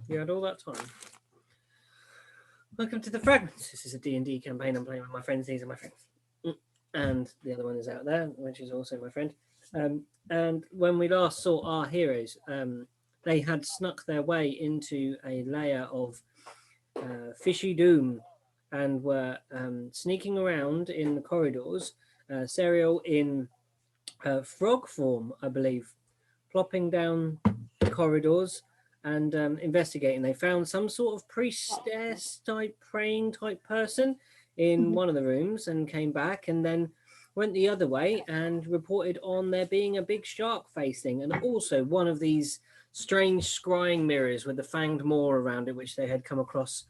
You had all that time. Welcome to the Fragments. This is a D&D campaign I'm playing with my friends. These are my friends. And the other one is out there, which is also my friend. And when we last saw our heroes, they had snuck their way into a layer of fishy doom and were sneaking around in the corridors. Serial in frog form, I believe, plopping down the corridors and investigating. They found some sort of priestess type, praying type person in one of the rooms and came back and then went the other way and reported on there being a big shark face thing and also one of these strange scrying mirrors with the fanged maw around it, which they had come across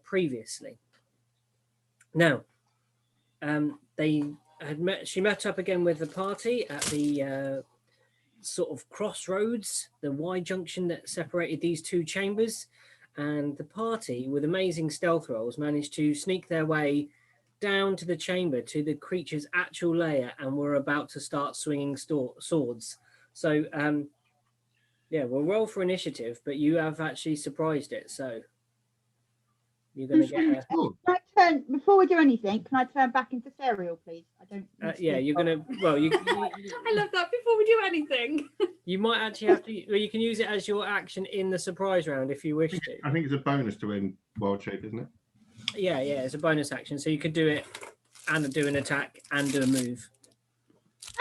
previously. Now, she met up again with the party at the sort of crossroads, the Y junction that separated these two chambers, and the party, with amazing stealth rolls, managed to sneak their way down to the chamber, to the creature's actual lair, and were about to start swinging swords. So, yeah, we'll roll for initiative, but you have actually surprised it, so you're going to get Can I turn, before we do anything, can I turn back into cereal, please? I don't... yeah, you're going to... Well, you I love that. Before we do anything. You might actually have to... Well, you can use it as your action in the surprise round if you wish to. I think it's a bonus to win wild shape, isn't it? Yeah, it's a bonus action. So you could do it and do an attack and do a move.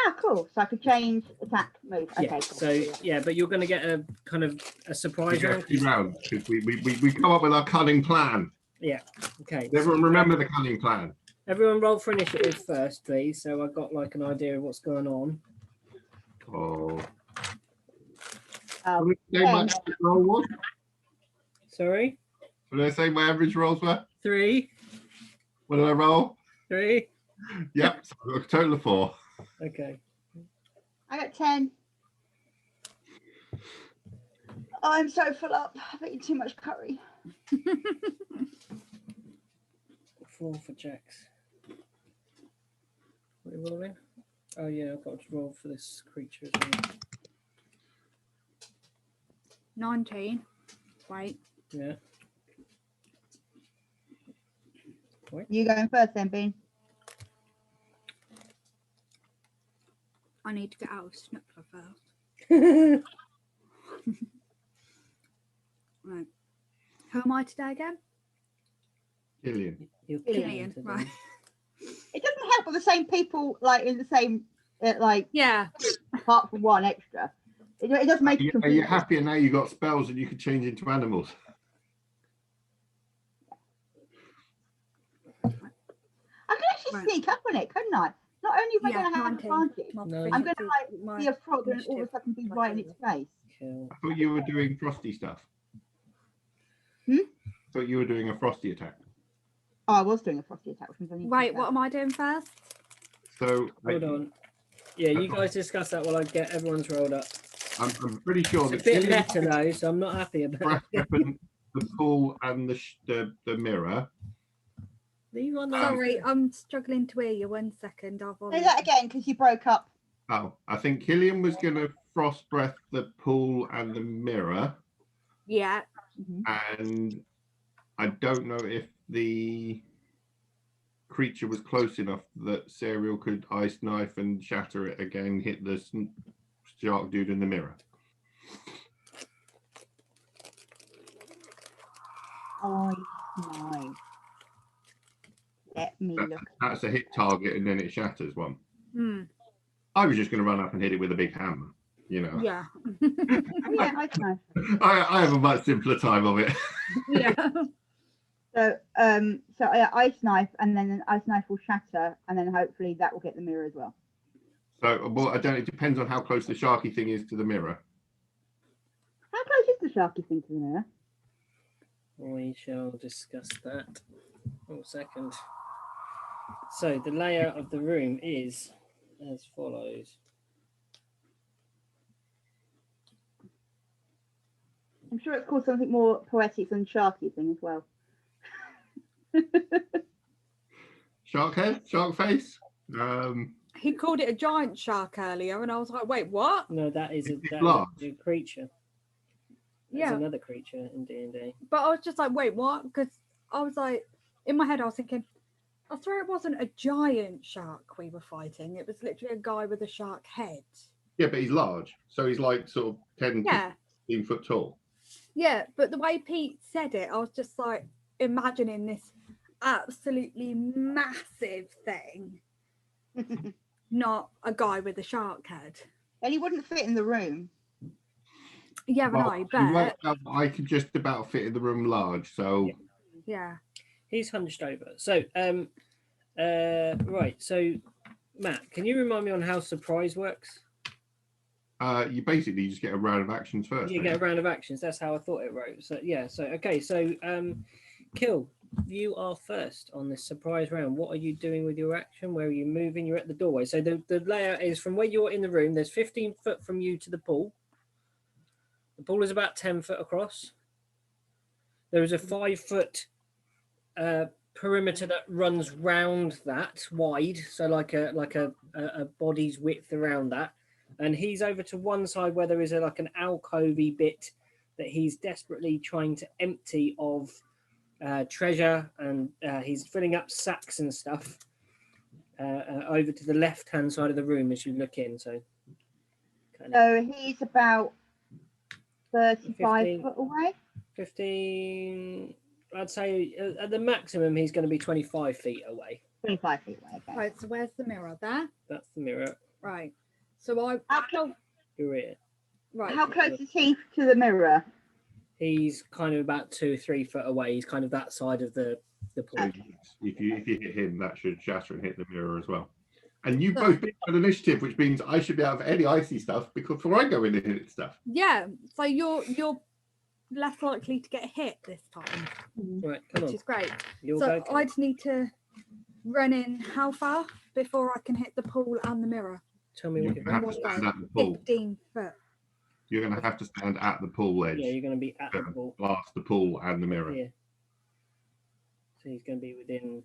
Ah, cool. So I could change attack, move. Okay, yeah, cool. so, yeah, but you're going to get a kind of a surprise round. Because we come up with our cunning plan. Yeah, okay. Everyone remember the cunning plan. Everyone roll for initiative first, please. So I've got like an idea of what's going on. Oh. Yeah. Roll was? Sorry? What did I say my average rolls were? 3. What did I roll? 3. Yep, so I've got a total of 4. Okay. I got 10. Oh, I'm so full up. I've eaten too much curry. 4 for checks. What are you rolling? Oh yeah, I've got to roll for this creature as well. 19. Wait. Yeah. Wait. You going first then, Bean? I need to get out of Snookler first. Right. Who am I today again? Gillian. Gillian, right. It doesn't help with the same people, like in the same, Yeah. apart from one extra. It does make it Are confusing. you happier now you got spells and you can change into animals? I can actually sneak up on it, couldn't I? Not only am I going to have an advantage, No, I'm going to be a frog and all of a sudden be right in its face. Cool. I thought you were doing frosty stuff. Hmm? I thought you were doing a frosty attack. Oh, I was doing a frosty attack, which means I need to Wait, do what that. am I doing first? So Hold on. Yeah, you guys discuss that while I get everyone's rolled up. I'm pretty sure It's that a bit Gillian meta though, so I'm not happy about breath it. weapon, the pool and the mirror. Leave on that. Sorry, I'm struggling to hear you. 1 second. Say that again, because you broke up. Oh, I think Killian was going to frost breath the pool and the mirror, Yeah. and I don't know if the creature was close enough that Serial could ice knife and shatter it again, hit the shark dude in the mirror. Oh my. Let me look. That's a hit target, and then it shatters one. Hmm. I was just going to run up and hit it with a big hammer, you know. Yeah. Yeah, I know. I have a much simpler time of it. Yeah. So ice knife, and then an ice knife will shatter, and then hopefully that will get the mirror as well. So, well, I don't. It depends on how close the sharky thing is to the mirror. How close is the sharky thing to the mirror? We shall discuss that. 1 second. So the layout of the room is as follows. I'm sure it's called something more poetic than sharky thing as well. Shark head, shark face. He called it a giant shark earlier, and I was like, wait, what? No, that is large? a creature. Yeah. another creature in D&D. But I was just like, wait, what? Because I was like, in my head, I was thinking, I swear it wasn't a giant shark we were fighting. It was literally a guy with a shark head. Yeah, but he's large, so he's like sort of 10, Yeah. 15 foot tall. Yeah, but the way Pete said it, I was just like imagining this absolutely massive thing, not a guy with a shark head. And he wouldn't fit in the room. Yeah, but Well, I he bet. worked out that I could just about fit in the room large, so Yeah. He's hunched over. So, right. So, Matt, can you remind me on how surprise works? you basically just get a round of actions first. You don't get a you? round of actions. That's how I thought it wrote. So, yeah. So, okay. So, Kill, you are first on this surprise round. What are you doing with your action? Where are you moving? You're at the doorway. So, the layout is from where you're in the room, there's 15 foot from you to the pool. The pool is about 10 foot across. There is a 5 foot perimeter that runs round that wide, so like a body's width around that. And he's over to one side where there is like an alcovey bit that he's desperately trying to empty of treasure, and he's filling up sacks and stuff over to the left hand side of the room as you look in. So So he's about 35 15. foot away. 15, I'd say at the maximum he's going to be 25 feet away. 25 feet away. Okay. Right, so where's the mirror? There? That's the mirror. Right. So I You're here. right. How close is he to the He's kind of about 2-3 foot away. He's kind of that side of the pool. Okay. If you hit him, that should shatter and hit the mirror as well. And you So- both picked an initiative, which means I should be out of any icy stuff before I go in and hit stuff. Yeah. So you're less likely to get hit this time, Right, come which on. is great. You'll So go. I just need to run in how far before I can hit the pool and the mirror? Tell me You're what you're going to have to One stand go. at the pool. 15 foot. You're going to have to stand at the pool edge. Yeah, you're going to be at the to pool. blast the pool and the mirror. Yeah. So he's going to be within.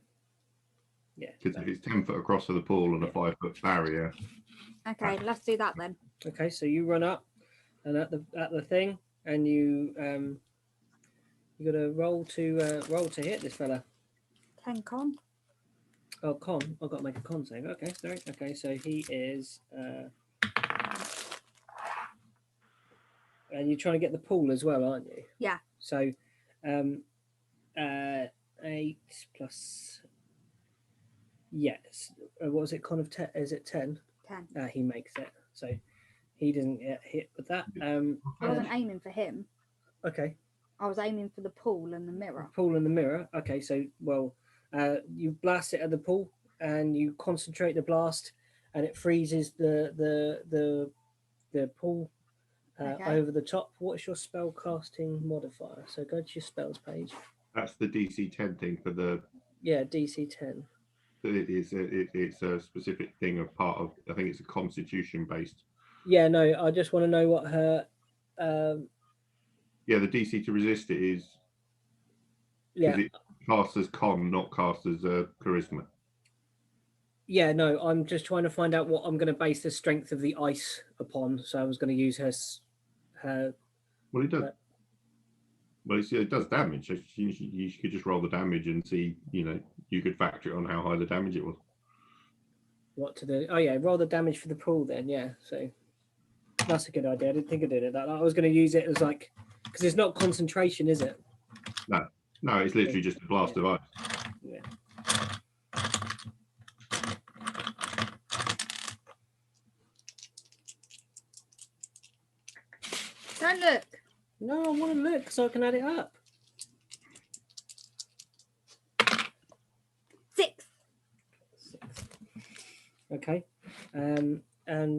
Yeah. Because if it's 10 foot across of the pool and a Yeah. 5 foot barrier, Okay, let's do that then. Okay, so you run up and at the thing, and you got to roll to hit this fella. 10 con. Oh, con. I've got to make a con save. Okay, sorry. Okay, so he is. And you're trying to get the pool as well, aren't you? Yeah. So, 8 plus. Yes. What was it? Con of 10? Is it 10? 10. He makes it. So he doesn't get hit with that. I wasn't aiming for him. Okay. I was aiming for the pool and the mirror. Pool and the mirror. Okay, so you blast it at the pool and you concentrate the blast, and it freezes the pool Okay. over the top. What's your spell casting modifier? So go to your spells page. that's the DC 10 thing for the. Yeah, DC 10. It's a specific thing of part of. I think it's a constitution based. Yeah, no, I just want to know what her. Yeah, the DC to resist it is. Yeah, It's cast as con, not cast as charisma. yeah, no, I'm just trying to find out what I'm going to base the strength of the ice upon. So I was going to use her. Well, it does. Well, it does damage. So you could just roll the damage and see. You could factor it on how high the damage it was. What to do? Oh yeah, roll the damage for the pool then. Yeah, so that's a good idea. I didn't think I did it. That I was going to use it as like, because it's not concentration, is it? No, it's literally just a blast of ice. Yeah. Don't look. No, I want to look so I can add it up. 6. 6. Okay. And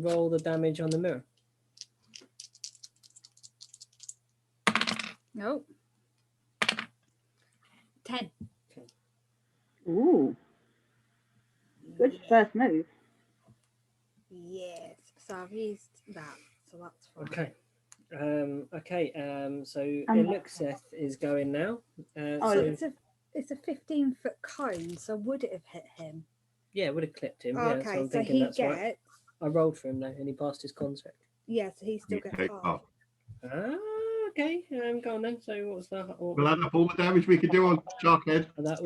roll the damage on the mirror. Nope. 10. Ooh. Good first move. Yes. So I've used that. So that's fine. Okay. So Um, Elixeth is going now. Oh, So, It's a 15-foot cone, so would it have hit him? yeah, it would have clipped him. Oh, Yeah, so okay, I'm so thinking he that's gets. right. I rolled for him though, and he passed his con check. Yeah, so he still You gets take half. half. Ah, Okay, go on then. So what's that? We'll add up all the damage we could do on Sharkhead. That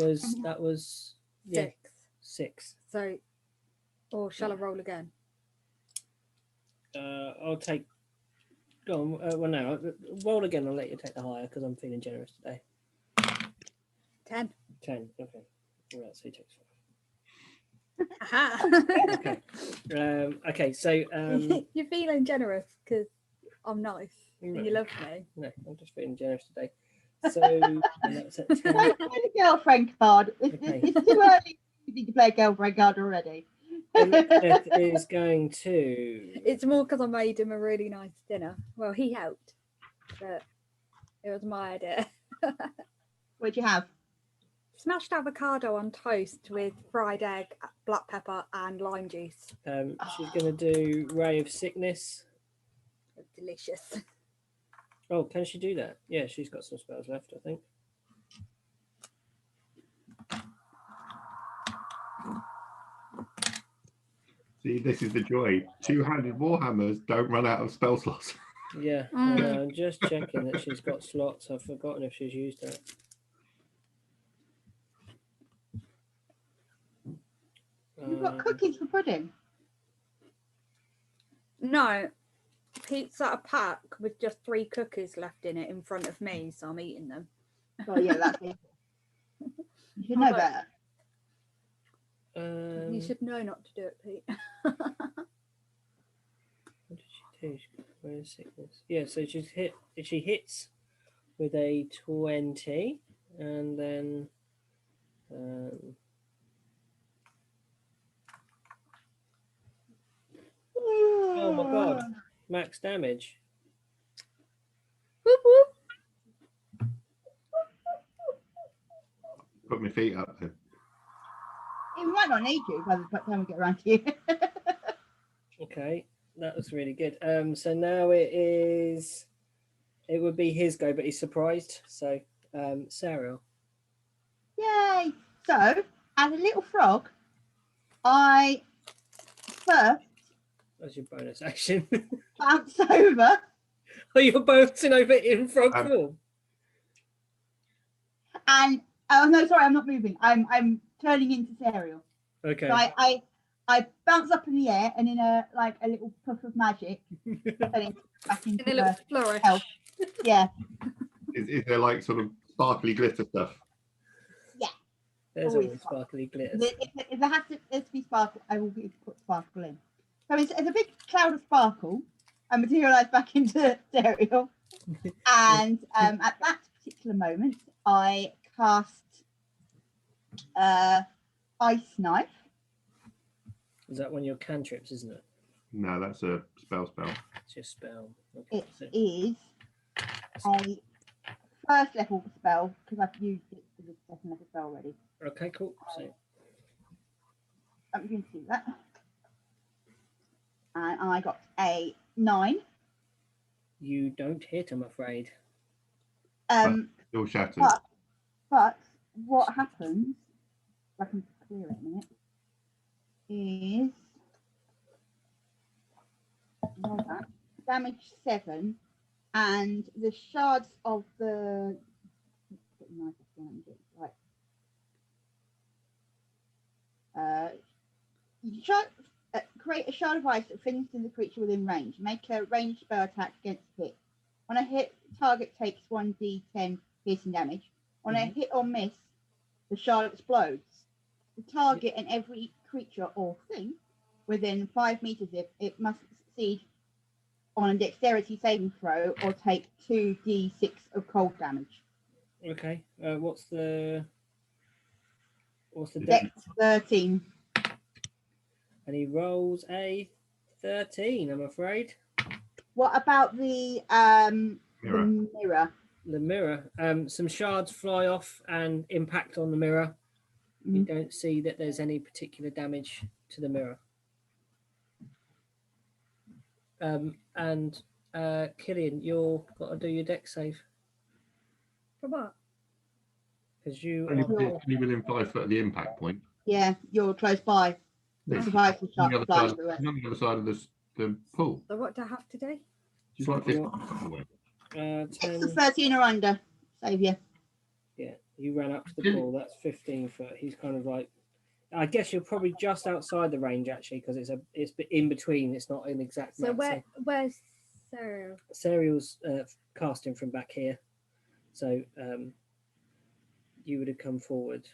was yeah, 6. 6. So, or shall I roll again? I'll take. Go on. Well, no, roll again. I'll let you take the higher because I'm feeling generous today. 10. 10. Okay. Right. So he takes 5. Aha. Okay. Okay. So You're feeling generous because I'm nice no, and you love me. no, I'm just feeling generous today. So and that's at 10. Play the girlfriend card. Okay. It's too early to play a girlfriend card already. It is going to. It's more because I made him a really nice dinner. Well, he helped, but it was my idea. What'd you have? Smashed avocado on toast with fried egg, black pepper, and lime juice. She's going to do Ray of Sickness. Delicious. Oh, can she do that? Yeah, she's got some spells left, I think. See, this is the joy. Two-handed Warhammers don't run out of spell slots. Yeah, I'm just checking that she's got slots. I've forgotten if she's used that. You've got cookies for pudding. No, Pete's at a pack with just 3 cookies left in it in front of me, so I'm eating them. Oh yeah, that's it. You should know better. You should know not to do it, Pete. What did she do? Where's Sickness? Yeah, so she hits with a 20, and then oh my god, max damage. Whoop whoop. Put my feet up then. It might not need you by the time we get around to you. Okay, that was really good. So now it would be his go, but he's surprised. So Sarah. Yay! So, as a little frog, I first That's your bonus action. bounce over Oh, you're bouncing over in frog form. and oh no, sorry, I'm not moving. I'm turning into cereal. Okay. So I bounce up in the air and in a little puff of magic, turning back into In a little flourish. health. Yeah. Is there like sort of sparkly glitter stuff? There's Always always sparkly glitters. If there has to be sparkle, I will put sparkle in. So it's a big cloud of sparkle. I materialise back into cereal, and at that particular moment, I cast Ice Knife. Is that one of your cantrips, isn't it? No, that's a spell. It's your spell. Okay. It So, is a first level spell because I've used it for the second level spell already. okay, cool. So I'm going to do that. And I got a 9. you don't hit, I'm afraid. Still shattered. But what happens, if I can clear it in a minute, is roll that, damage 7, and the shards of the create a shard of ice that flings to the creature within range. Make a ranged spell attack against hit. On a hit, target takes 1d10 piercing damage. On a hit or miss, the shard explodes. The target and every creature or thing within 5 meters of it must succeed on a dexterity saving throw or take 2d6 of cold damage. Okay. What's the Dex 13. And he rolls a 13, I'm afraid. What about the mirror? The mirror. Some shards fly off and impact on the mirror. You don't see that there's any particular damage to the mirror. And Killian, you've got to do your dex save. For what? Because you Only within 5 foot of the impact point. Yeah, you're close by. It's Survive the on shark the other flying through it. side of the pool. So what do I have to do? She's like 50 foot away. It's the 10. 13 or under. Save you. Yeah, you ran up to the pool. That's 15 foot. He's kind of like, I guess you're probably just outside the range actually, because it's in between. It's not an exact. So map, where's Sarah? Serial's casting from back here, so you would have come forward.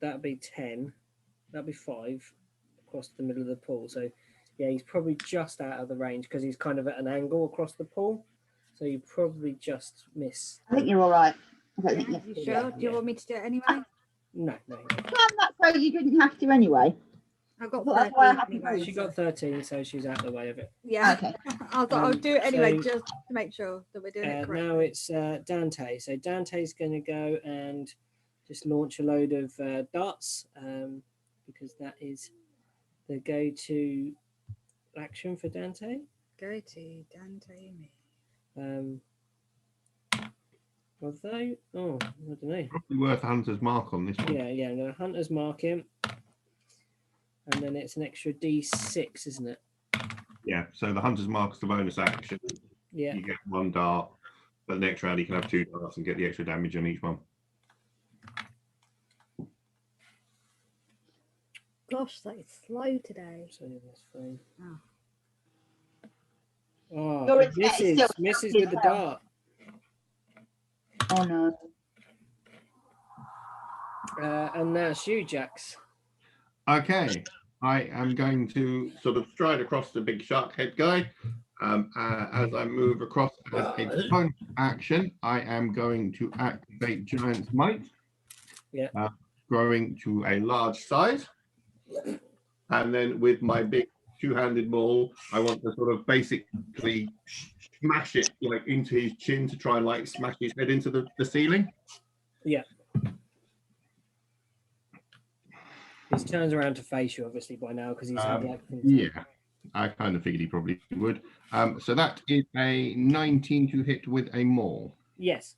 That'd be 10. That'd be 5 across the middle of the pool. So yeah, he's probably just out of the range because he's kind of at an angle across the pool. So you probably just miss. I think you're all right. I don't think You you sure? Do you want me to do it anyway? No. planned that so you didn't have to anyway. I got Well, that's why I 13 haven't anyway. She got 13, so she's out of the way of it. Yeah. Okay. I thought I'll do it anyway, so, just to make sure that we're doing it correctly. now it's Dante. So Dante's going to go and just launch a load of darts because that is the go-to action for Dante. Go to Dante me. Although, I don't know. Probably worth Hunter's mark on this one. Yeah, no, Hunter's mark him. And then it's an extra D6, isn't it? Yeah, so the Hunter's mark is the bonus action. Yeah. You get 1 dart, but the next round you can have 2 darts and get the extra damage on each one. Gosh, that is slow today. So that's fine. Oh. Your Oh, internet is still misses stuck with the as well. dart. Oh no. And now it's you, Jax. Okay, I am going to sort of stride across the big shark head guy. As I move across as a bonus action, I am going to activate Giant's Might. Yeah. Growing to a large size. And then with my big two-handed maul, I want to sort of basically smash it like into his chin to try and like smash his head into the ceiling. Yeah. He's turned around to face you, obviously, by now, because he's had like... Yeah, I kind of figured he probably would. So that is a 19 to hit with a maul. Yes.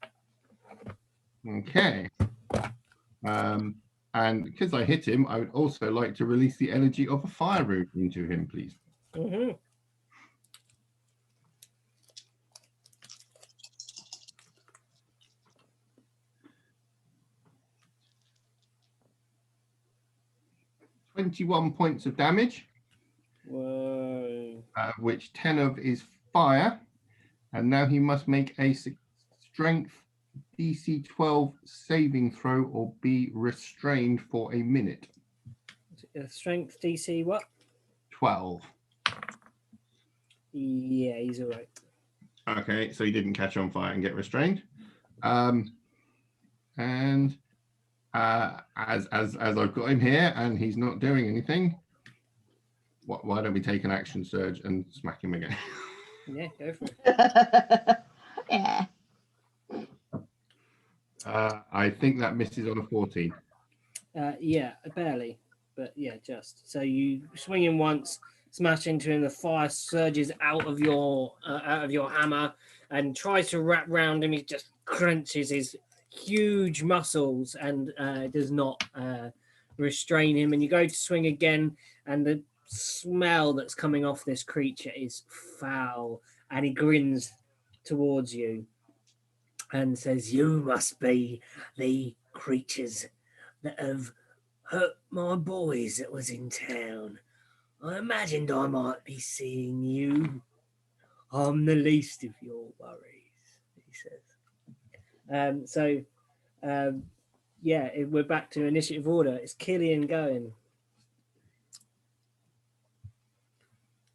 Okay. And because I hit him, I would also like to release the energy of a fire rune into him, please. Mm-hmm. .21 points of damage. Whoa. Which 10 of is fire. And now he must make a strength DC 12 saving throw or be restrained for a minute. Strength DC what? 12. Yeah, he's all right. Okay, so he didn't catch on fire and get restrained. And as I've got him here and he's not doing anything, why don't we take an action surge and smack him again? Yeah, go for it. Yeah. I think that misses on a 14. Yeah, barely, but yeah, just. So you swing him once, smash into him. The fire surges out of your hammer and tries to wrap round him. He just crunches his huge muscles and does not restrain him. And you go to swing again, and the smell that's coming off this creature is foul. And he grins towards you and says, "You must be the creatures that have hurt my boys that was in town. I imagined I might be seeing you. I'm the least of your worries," he says. Yeah, we're back to initiative order. It's Killian going.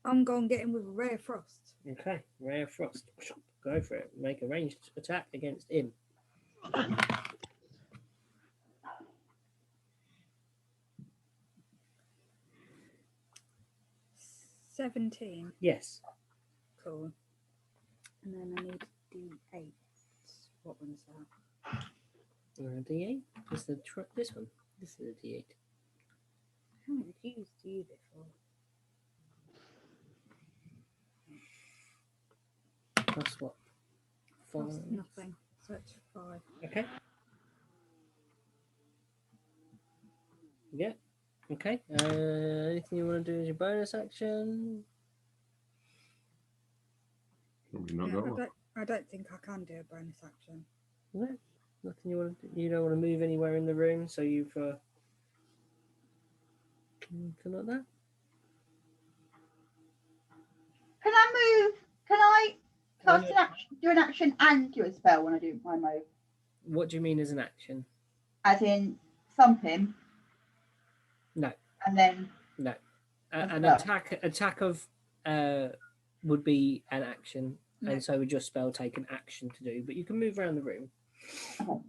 I'm going to get him with a ray of frost. Okay, Ray of Frost. Go for it. Make a ranged attack against him. 17. Yes. Cool. And then I need D8. What one's that? D8. This is this one. This is a D8. I haven't used you before. Plus what? Plus 5. nothing. So it's 5. Okay. Yeah. Okay. Anything you want to do as your bonus action? Probably not got one. I don't think I can do a bonus action. No, nothing you want to. You don't want to move anywhere in the room, so you've anything like that. Can I move? Can I Oh, cast no. an action, do an action and do a spell when I do my move? What do you mean as an action? As in thump him? No. And then No. An spell. attack of would be an action, No. and so would your spell take an action to do. But you can move around the room. Okay.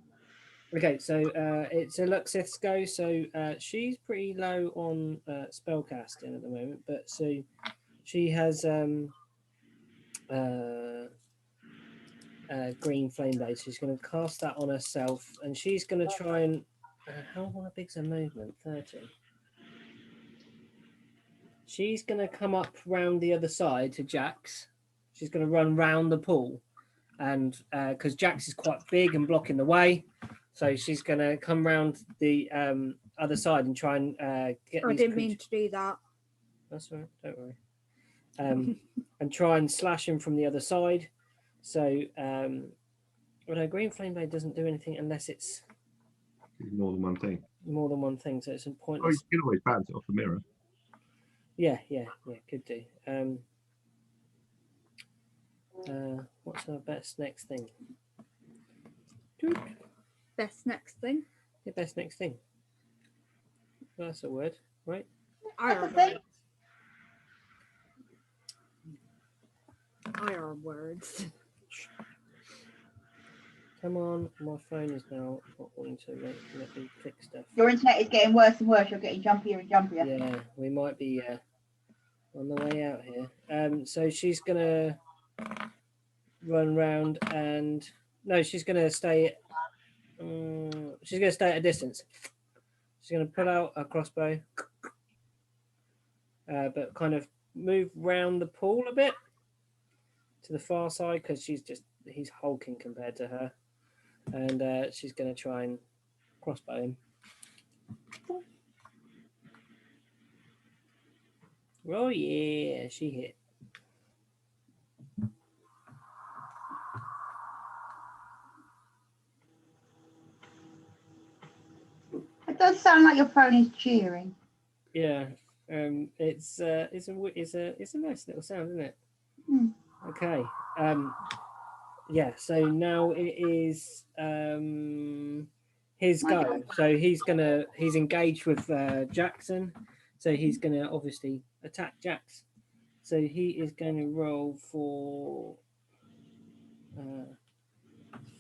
Okay, so it's Luxith's go. So she's pretty low on spell casting at the moment, but so she has green flame blade. She's going to cast that on herself, and she's going to try and how big's her movement? 30. She's going to come up round the other side to Jax. She's going to run round the pool, and because Jax is quite big and blocking the way, so she's going to come round the other side and try and get. I these didn't mean creatures- to do that. That's all right. Don't worry. And try and slash him from the other side. So, well, no, green flame blade doesn't do anything unless it's More than one thing. more than one thing. So it's a Oh, you pointless. can always bounce it off the mirror. Yeah, could do. What's our best next thing? Best next thing. The best next thing. That's a word, right? I That's are a thing. words. I are words. Come on, my phone is now not wanting to let me click stuff. Your internet is getting worse and worse. You're getting jumpier and jumpier. Yeah, we might be on the way out here. So she's gonna run round and no, she's gonna stay. She's gonna stay at a distance. She's gonna pull out a crossbow, but kind of move round the pool a bit to the far side because he's hulking compared to her, and she's gonna try and crossbow him. Oh yeah, she hit. It does sound like your phone is cheering. Yeah, it's a nice little sound, isn't it? Hmm. Okay. Yeah. So now it is his My go. go. So he's engaged with Jackson. So he's gonna obviously attack Jax. So he is going to roll for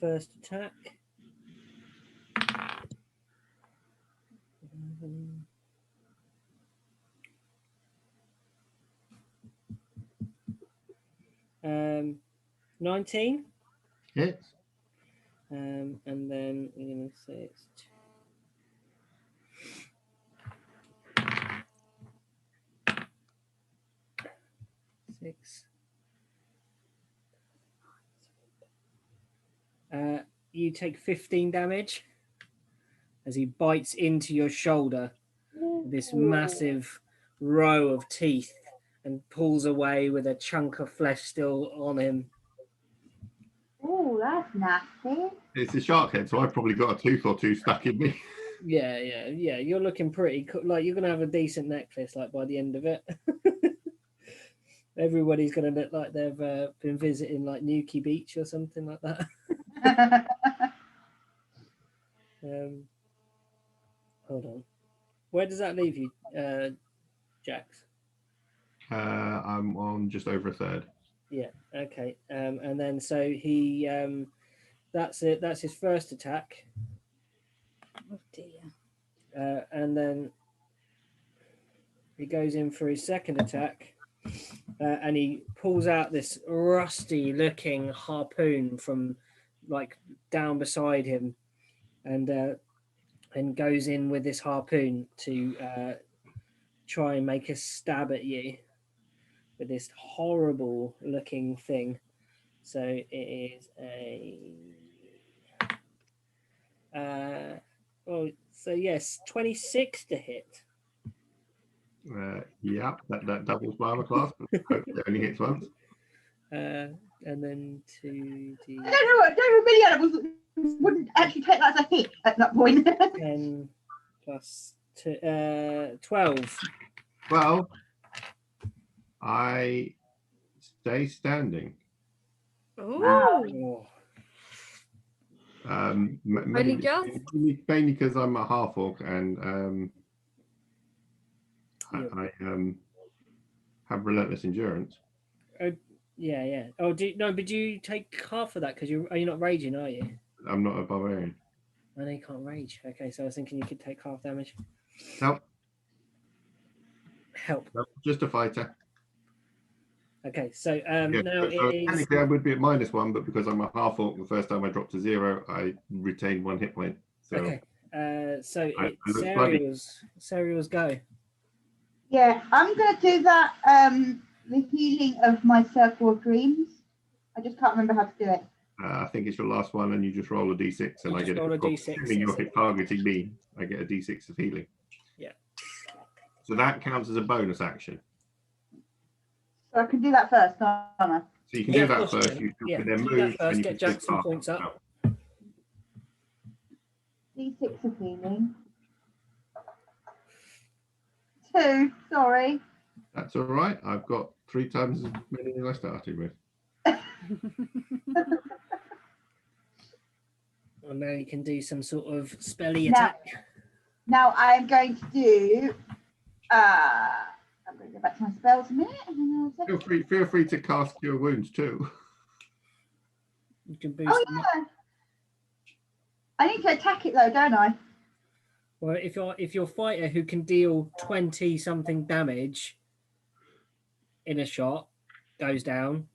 first attack. Um, 19. Hits. And then we're going to say it's 6. You take 15 damage as he bites into your shoulder with this massive row of teeth and pulls away with a chunk of flesh still on him. Oh, that's nasty. It's a shark head, so I've probably got a tooth or two stuck in me. Yeah. You're looking pretty like you're gonna have a decent necklace like by the end of it. Everybody's gonna look like they've been visiting like Newquay Beach or something like that. Hold on. Where does that leave you, Jax? I'm on just over a third. Yeah. Okay. And then so he that's it. That's his first attack. Oh dear. And then he goes in for his second attack, and he pulls out this rusty-looking harpoon from like down beside him, and goes in with this harpoon to try and make a stab at you with this horrible-looking thing. So it is a so yes, 26 to hit. Yeah, that doubles my armor class, but hopefully it only hits once. And then 2d I don't know. Don't really animals wouldn't actually take that as a hit at that point. 10 plus 12. Well, I stay standing. Oh, Mainly just? because I'm a half orc and I have relentless endurance. Yeah. Oh, but do you take half of that because are you not raging, are you? I'm not a barbarian. I know you can't rage. Okay, so I was thinking you could take half damage. Nope. Help. Nope, just a fighter. Okay, so Yeah, now so it is. technically I would be at -1, but because I'm a half orc, the first time I dropped to 0, I retained 1 hit point. So Okay, so I it's look bloody. Cereal's go. Yeah, I'm going to do that. The healing of my circle of dreams. I just can't remember how to do it. I think it's your last one, and you just roll a d6, and You I just get roll it. a d6, Assuming you're yes. targeting me, I get a d6 of healing. Yeah. So that counts as a bonus action. So I can do that first, don't I? So you can Yeah, do of that course you first. can. You Yeah, can then do that move, first, and you get can take Jackson half points up. D6 of healing. 2, sorry. That's all right. I've got 3 times as many as I started with. Well, now you can do some sort of spelly Now- attack. Now I'm going to do. I'm going to go back to my spells a minute. And then Feel free to cast Cure Wounds too. You can boost Oh them up. yeah. I need to attack it though, don't I? Well, if your fighter who can deal 20 something damage in a shot goes down,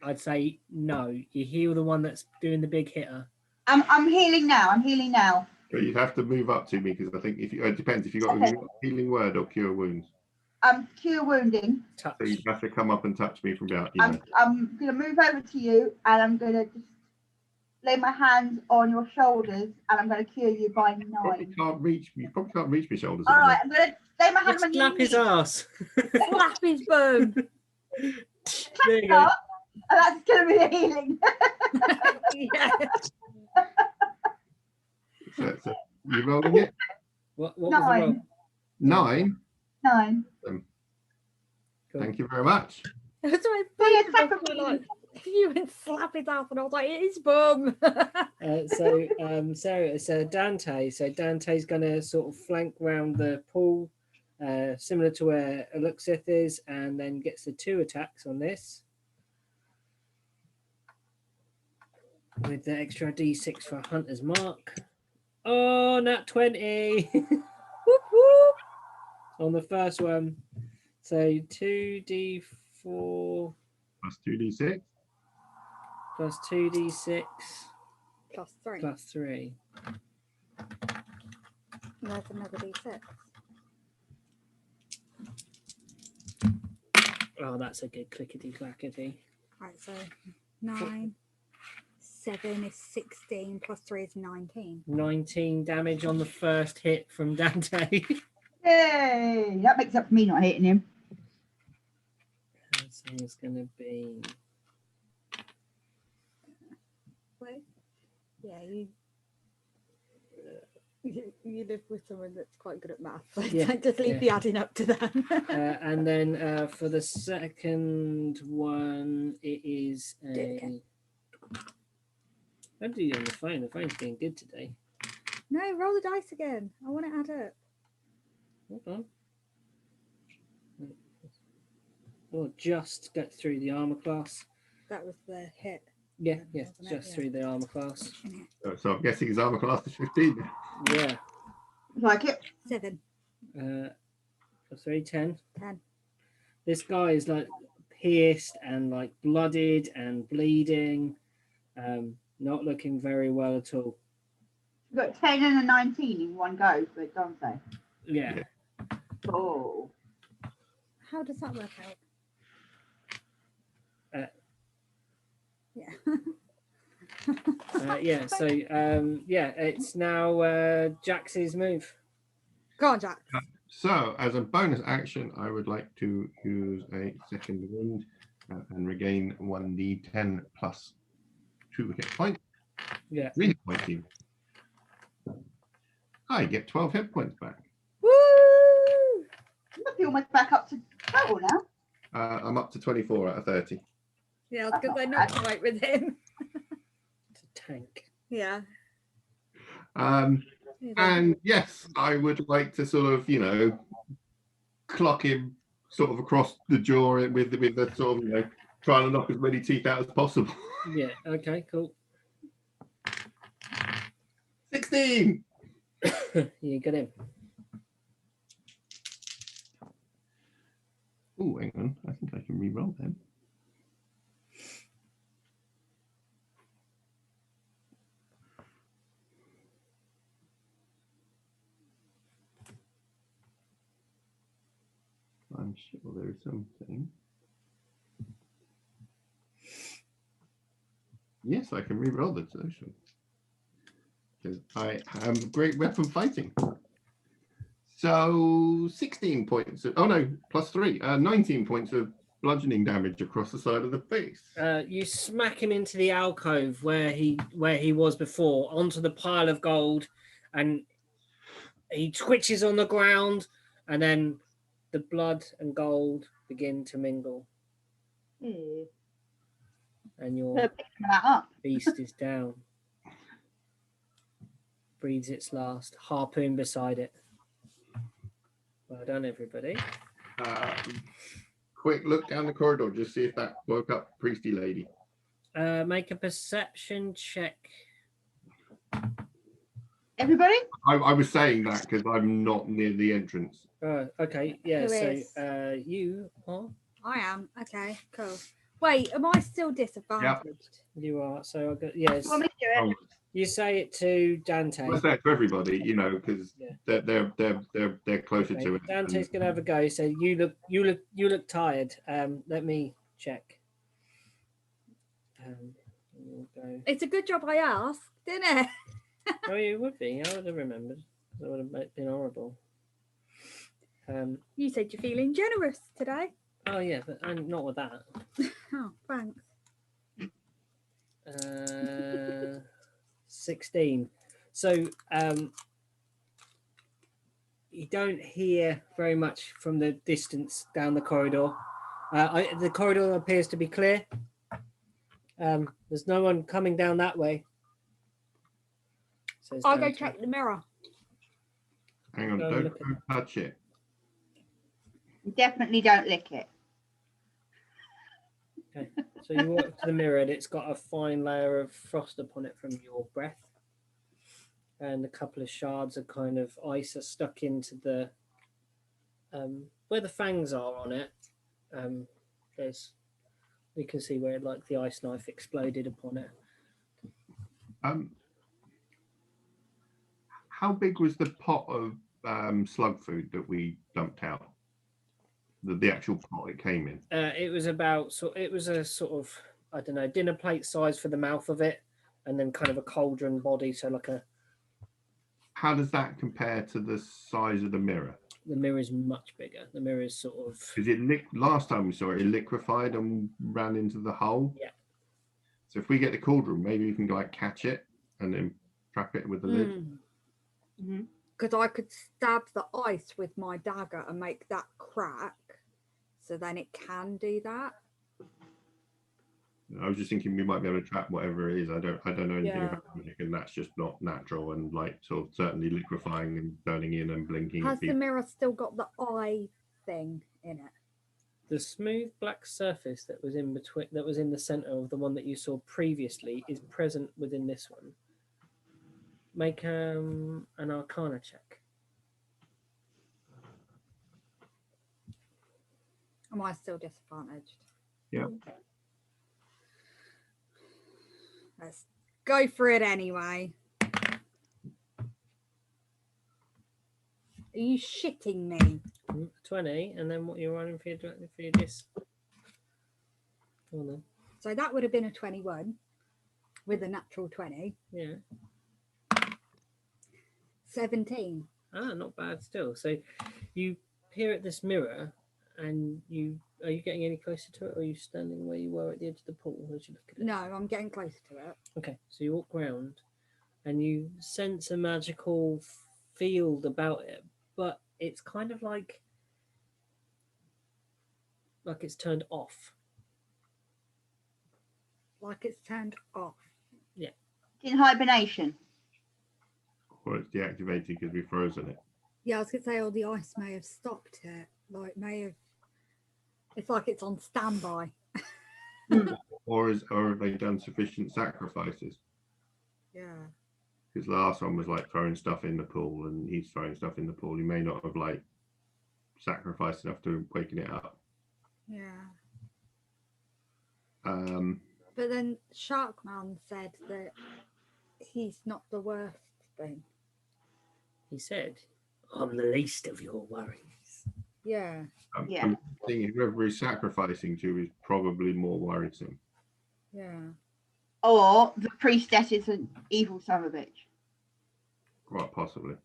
I'd say no. You heal the one that's doing the big hitter. I'm healing now. I'm healing now. But you'd have to move up to me because I think it depends if you got Healing Word or Cure Wounds. Cure wounding. Touch. So you'd have to come up and touch me from behind. I'm going to move over to you and I'm going to just lay my hands on your shoulders and I'm going to cure you by 9. You probably can't reach my shoulders. All right, I'm going to lay my hands Let's on your slap his knees. ass. slap his bum. There you go. And that's going to be the healing. Yeah. So you rolling it? What was the roll? 9. 9. Cool. Thank you very much. That's why Yeah, both of us were like, you went slap his ass, and I was like, it is bum. Sarah, it's Dante. So Dante's going to sort of flank round the pool, similar to where Eluxith is, and then gets the 2 attacks on this. With the extra d6 for Hunter's Mark. Oh, nat 20. Whoop, whoop. On the first one. So 2d4 Plus 2d6. plus 2d6 Plus 3. plus 3. There's another d6. Oh, that's a good clickety clackety. Right, so 9, 7 is 16, plus 3 is 19. 19 damage on the first hit from Dante. Yay! That makes up for me not hitting him. So it's going to be. Wait. Yeah, you live with someone that's quite good at math, so Yeah, don't just leave the adding up to them. And then for the second one, it is a. Dick. How do you do on the phone? The phone's being good today. No, roll the dice again. I want to add up. Hold on. Or just get through the armor class. That was the hit. Yeah, Wasn't it? just Yeah. through the armor class. So I'm guessing his armor class is 15. Yeah. Like it. 7, Plus 3, 10. 10. This guy is like pierced and like blooded and bleeding. Not looking very well at all. You've got 10 and a 19 in one go for Dante. Yeah. Oh. How does that work out? Yeah. So it's now Jax's move. Go on, Jack. So as a bonus action, I would like to use a second wind and regain 1d10 plus 2 hit points. Yeah. 3 hit points even. I get 12 hit points back. Woo! You must be almost back up to double now. I'm up to 24 out of 30. Yeah, because they're not quite with him. It's a tank. Yeah. And yes, I would like to sort of, clock him sort of across the jaw with the sort of, trying to knock as many teeth out as possible. Yeah. Okay. Cool. 16. You got him. Oh, hang on. I think I can re-roll them. I'm sure there is something. Yes, I can re-roll the solution. Because I have great weapon fighting. So 16 points. Oh no, plus 3. 19 points of bludgeoning damage across the side of the face. You smack him into the alcove where he was before, onto the pile of gold, and he twitches on the ground, and then the blood and gold begin to mingle, Yeah. and your Better pick that up. beast is down. Breathes its last, harpoon beside it. Well done, everybody. Quick look down the corridor, just see if that woke up Priesty lady. Make a perception check. Everybody? I was saying that because I'm not near the entrance. Okay, yeah. Who So is? you are. I am. Okay, cool. Wait, am I still disadvantaged? You are. So I got yes. You want me to do it? Oh, You say it to Dante. I say it to everybody, because Yeah. they're closer Okay, to it. Dante's gonna have a go. So you look tired. Let me check. We'll go. It's a good job I asked, didn't it? Oh, you would be. I would have remembered. That would have been horrible. You said you're feeling generous today. Oh yeah, but I'm not with that. Oh, thanks. 16. So you don't hear very much from the distance down the corridor. The corridor appears to be clear. There's no one coming down that way. Says I'll go Dante. check the mirror. Hang on, Go don't look touch it. Definitely don't lick it. Okay. So you walk to the mirror and it's got a fine layer of frost upon it from your breath. And a couple of shards of kind of ice are stuck into the where the fangs are on it. You can see where like the ice knife exploded upon it. How big was the pot of slug food that we dumped out? The actual pot it came in. It was a sort of, I don't know, dinner plate size for the mouth of it, and then kind of a cauldron body. So like a. How does that compare to the size of the mirror? The mirror is much bigger. The mirror is sort of. Because last time we saw it, it liquefied and ran into the hole. Yeah. So if we get the cauldron, maybe we can like catch it and then trap it with the lid. Because I could stab the ice with my dagger and make that crack, so then it can do that. I was just thinking we might be able to trap whatever it is. I don't know anything Yeah. about magic, and that's just not natural and like sort of certainly liquefying and turning in and blinking. Has at the people. mirror still got the eye thing in it? The smooth black surface that was in between, that was in the center of the one that you saw previously, is present within this one. Make an Arcana check. Am I still disadvantaged? Yeah. Let's go for it anyway. Are you shitting me? 20, and then what you're running for your dis. Go on then. So that would have been a 21 with a natural 20. Yeah. 17. Not bad still. So you peer at this mirror and you are you getting any closer to it, or are you standing where you were at the edge of the pool as you look at it? No, I'm getting closer to it. Okay, so you walk around and you sense a magical field about it, but it's kind of like it's turned off. Like it's turned off. In hibernation. Or it's deactivated because we've frozen it. Yeah, I was gonna say, oh, the ice may have stopped it. Like, may have. It's like it's on standby. Or have they done sufficient sacrifices? Yeah. His last one was like throwing stuff in the pool, and he's throwing stuff in the pool. He may not have like sacrificed enough to waking it up. Yeah. But then Sharkman said that he's not the worst thing. He said, "I'm the least of your worries." Yeah. Yeah. I'm thinking whoever he's sacrificing to is probably more worrisome. Yeah. Or the priestess is an evil son of a bitch. Quite possibly.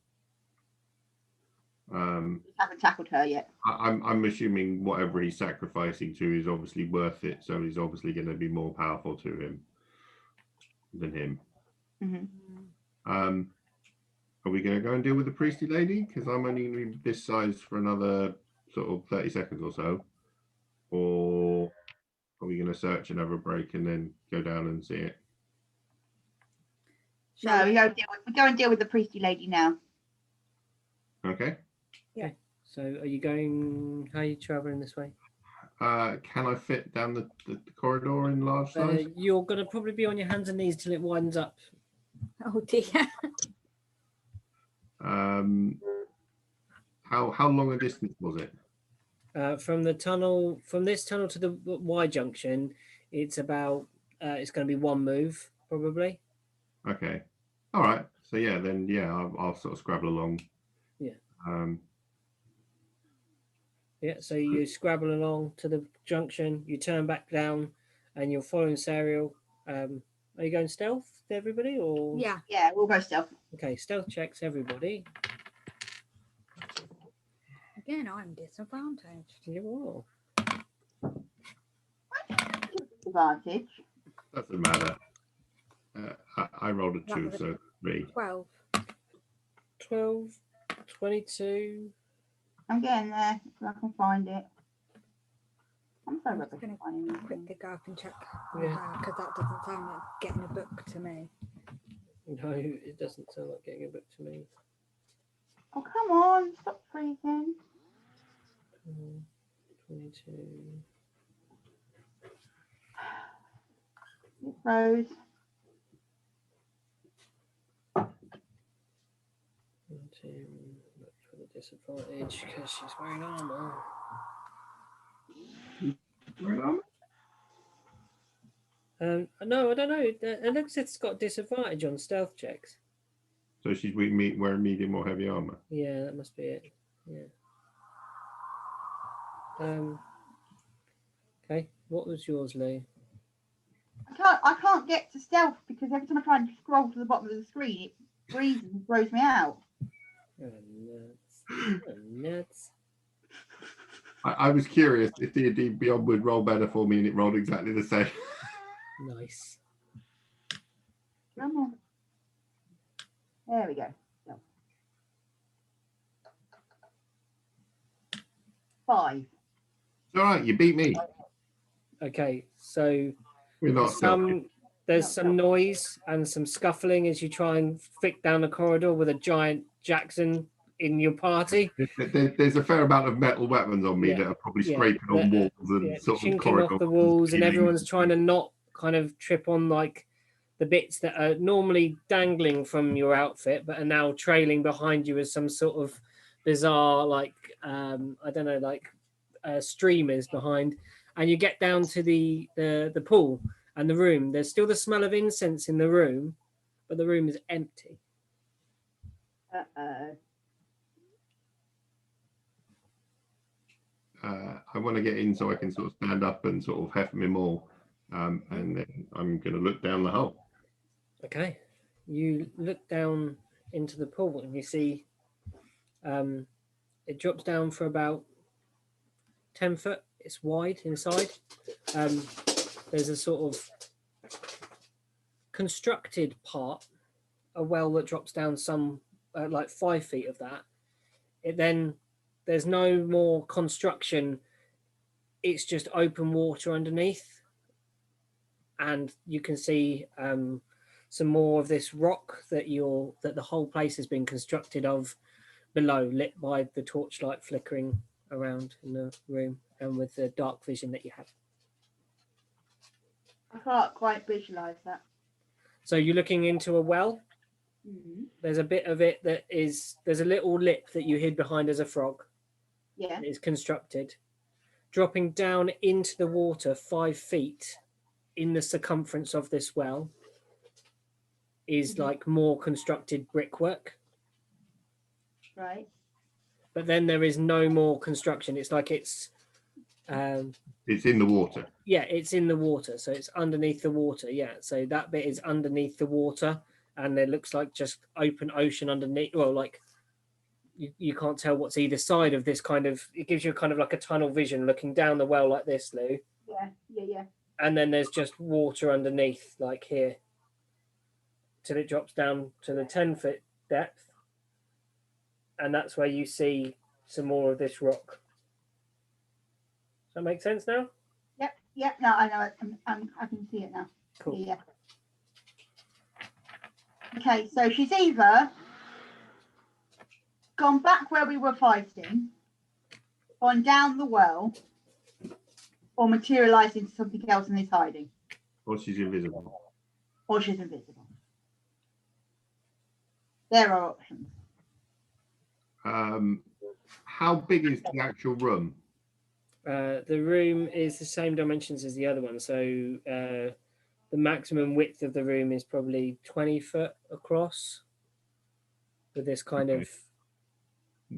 Haven't tackled her yet. I'm assuming whatever he's sacrificing to is obviously worth it, so he's obviously going to be more powerful to him than him. Mm-hmm. Are we going to go and deal with the priesty lady? Because I'm only going to be this size for another sort of 30 seconds or so. Or are we going to search and have a break and then go down and see it? No, we go and deal with the priesty lady now. Okay. Yeah. So are you going, how are you traveling this way? Can I fit down the corridor in large size? You're going to probably be on your hands and knees till it widens up. Oh dear. How long a distance was it? From this tunnel to the Y junction, it's about, it's going to be one move, probably. Okay. All right. So yeah, then yeah, I'll sort of scrabble along. Yeah. Yeah. So you scrabble along to the junction, you turn back down, and you're following Serial. Are you going stealth to everybody, or? Yeah. Yeah, we'll go stealth. Okay, stealth checks everybody. Again, I'm disadvantaged. You Advantage. Doesn't matter. I rolled a 2, so 3. 12. 12, 22. I'm getting there if I can find it. I'm so I'm rubbish just going at finding to anything. quickly go up and check Yeah. because that doesn't sound like getting a book to me. No, it doesn't sound like getting a book to me. Oh, come on. Stop freezing. 22. It froze. 19. Look for the disadvantage because she's wearing armor. No, I don't know. It looks like it's got disadvantage on stealth checks. So she's wearing medium or heavy armor. Yeah, that must be it. Yeah. Okay. What was yours, Lou? I can't get to stealth because every time I try and scroll to the bottom of the screen, it freezes and throws me out. Oh, nuts. Oh, nuts. I was curious if D&D Beyond would roll better for me, and it rolled exactly the same. Nice. Come on. There we go. Stealth. 5. It's all right, you beat me. Okay, so We're not stealthy. there's some noise and some scuffling as you try and flick down the corridor with a giant Jackson in your party. There's a fair amount of metal weapons on me Yeah. that are probably Yeah. scraping on walls and sort of Chinking corridors. off the walls, and peeling. everyone's trying to not kind of trip on like the bits that are normally dangling from your outfit but are now trailing behind you as some sort of bizarre like I don't know, like streamers behind. And you get down to the pool and the room. There's still the smell of incense in the room, but the room is empty. Uh-oh. I want to get in so I can sort of stand up and sort of heft me more, and then I'm going to look down the hole. Okay, you look down into the pool and you see it drops down for about 10 foot It's wide inside. There's a sort of constructed part, a well that drops down some like 5 feet of that. There's no more construction. It's just open water underneath, and you can see some more of this rock that the whole place has been constructed of below, lit by the torchlight flickering around in the room and with the dark vision that you have. I can't quite visualize that. So you're looking into a well. Mm-hmm. There's a bit of it there's a little lip that you hid behind as a frog. Yeah. It's constructed. Dropping down into the water 5 feet in the circumference of this well is like more constructed brickwork. Right. But then there is no more construction. It's like it's in the water. Yeah, it's in the water. So it's underneath the water. Yeah. So that bit is underneath the water, and it looks like just open ocean underneath. Well, like you can't tell what's either side of this kind of, it gives you kind of like a tunnel vision looking down the well like this, Lou. Yeah. And then there's just water underneath, like here, till it drops down to the 10-foot depth. And that's where you see some more of this rock. Does that make sense now? Yep. No, I know it. I can see it now. Cool. Yeah. Okay, so she's either gone back where we were fighting, gone down the well, or materialised into something else and is hiding. Or she's invisible. Or she's invisible. There are options. How big is the actual room? The room is the same dimensions as the other one. So the maximum width of the room is probably 20 foot across. With this kind of...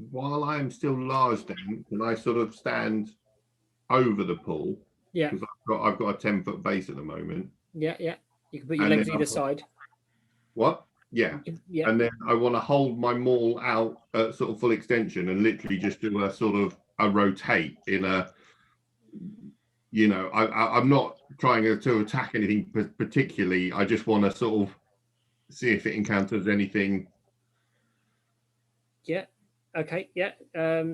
While I am still large then, can I sort of stand over the pool? Yeah. Because I've got a 10-foot base at the moment. Yeah. You can put your legs either side. What? Yeah. Yeah. And then I want to hold my maul out at sort of full extension and literally just do a sort of a rotate in a, you know, I'm not trying to attack anything particularly. I just want to sort of see if it encounters anything. Yeah. Okay. Yeah.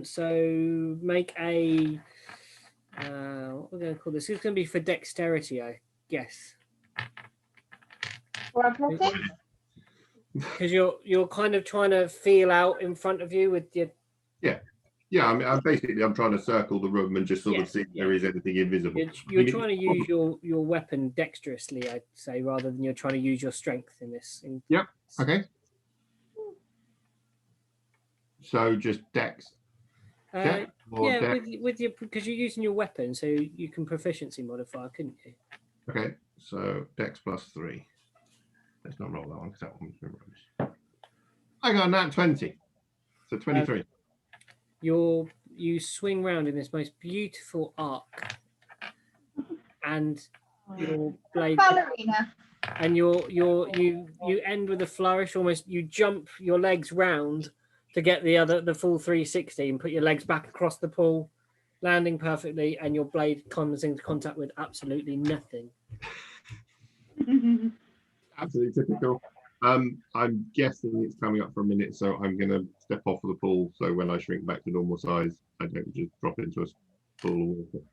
So make a what we're going to call this? It's going to be for dexterity, I guess. Or athletics? Because you're kind of trying to feel out in front of you with your... Yeah, I mean, I'm trying to circle the room and just sort of see if there is anything invisible. You're trying to use your weapon dexterously, I'd say, rather than you're trying to use your strength in this. Yep. Okay. So just dex. Yeah, with your, because you're using your weapon, so you can proficiency modify, couldn't you? Okay, so dex +3. Let's not roll that one because that one's been rubbish. I got a nat 20, so 23. You swing round in this most beautiful arc, and your blade, Ballerina. and you end with a flourish. Almost, you jump your legs round to get the full 360 and put your legs back across the pool, landing perfectly, and your blade comes into contact with absolutely nothing. Absolutely typical. I'm guessing it's coming up for a minute, so I'm going to step off of the pool. So when I shrink back to normal size, I don't just drop into a pool of water.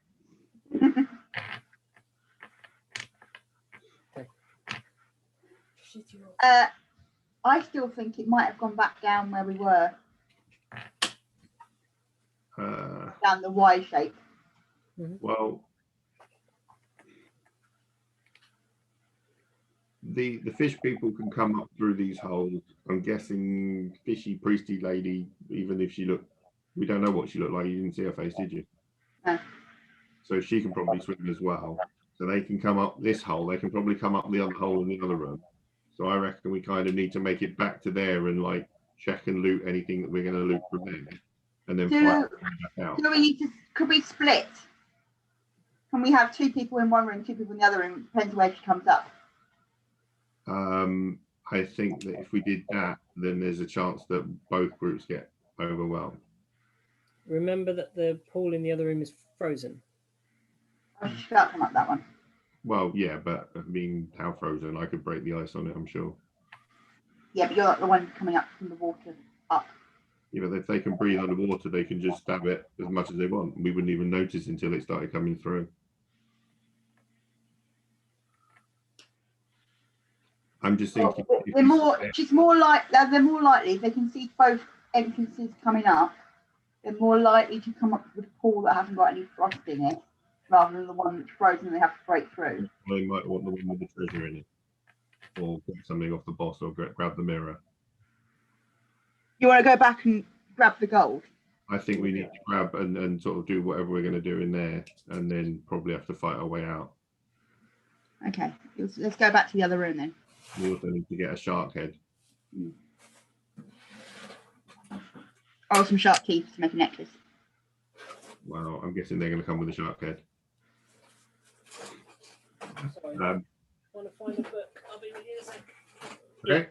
I still think it might have gone back down where we were. Down the Y shape. Well, the fish people can come up through these holes. I'm guessing fishy priesty lady, even if she looked, we don't know what she looked like. You didn't see her face, did you? No. So she can probably swim as well. So they can come up this hole. They can probably come up the other hole in the other room. So I reckon we kind of need to make it back to there and like check and loot anything that we're going to loot from there, and then fight back out. Do we need to? Could we split? Can we have 2 people in one room, 2 people in the other room? Depends where she comes up. I think that if we did that, then there's a chance that both groups get overwhelmed. Remember that the pool in the other room is frozen. she can't come up that one. Well, yeah, but I mean, how frozen? I could break the ice on it, I'm sure. Yeah, but you're not the one coming up from the water up. Yeah, but if they can breathe underwater, they can just stab it as much as they want. We wouldn't even notice until it started coming through. I'm just thinking. They're more likely if they can see both entrances coming up. They're more likely to come up with a pool that hasn't got any frost in it, rather than the one that's frozen and they have to break through. They might want the one with the treasure in it, or get something off the boss, or grab the mirror. You want to go back and grab the gold? I think we need to grab and sort of do whatever we're going to do in there, and then probably have to fight our way out. Okay, let's go back to the other room then. We also need to get a shark head. Or some shark teeth to make a necklace. Well, I'm guessing they're going to come with a shark head. Sorry, I want to find a book. I'll be with you in a sec. Okay.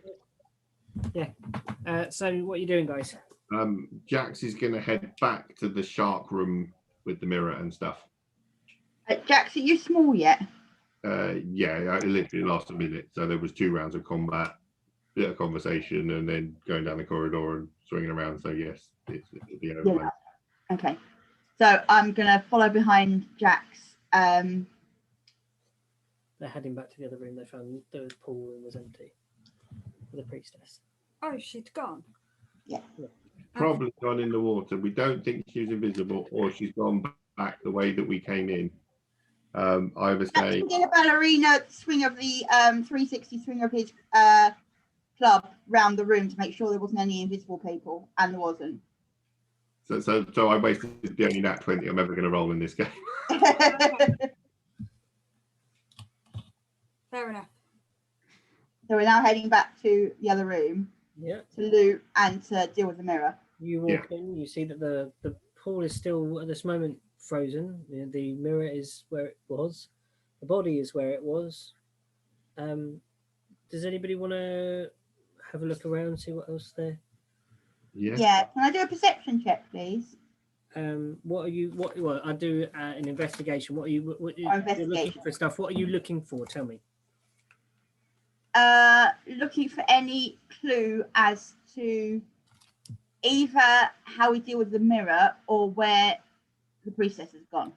Yeah. So what are you doing, guys? Jax is going to head back to the shark room with the mirror and stuff. Jax, are you small yet? Yeah, it literally lasted a minute. So there was 2 rounds of combat, bit of conversation, and then going down the corridor and swinging around. So yes, it'll be over. Yeah. Okay. So I'm going to follow behind Jax. They're heading back to the other room. They found the pool room was empty for the priestess. Oh, she'd gone. Yeah. Probably gone in the water. We don't think she's invisible, or she's gone back the way that we came in. I was saying. Did a ballerina swing of the 360 swing of his club round the room to make sure there wasn't any invisible people, and there wasn't. So I wasted the only nat 20 I'm ever going to roll in this game. Fair enough. So we're now heading back to the other room. Yeah. To loot and to deal with the mirror. You walk in. You see that the pool is still at this moment frozen. The mirror is where it was. The body is where it was. Does anybody want to have a look around, see what else there? Yeah. Can I do a perception check, please? What are you? Well, I do an investigation. What are you? Investigation. You're looking for stuff. What are you looking for? Tell me. Looking for any clue as to either how we deal with the mirror or where the priestess has gone.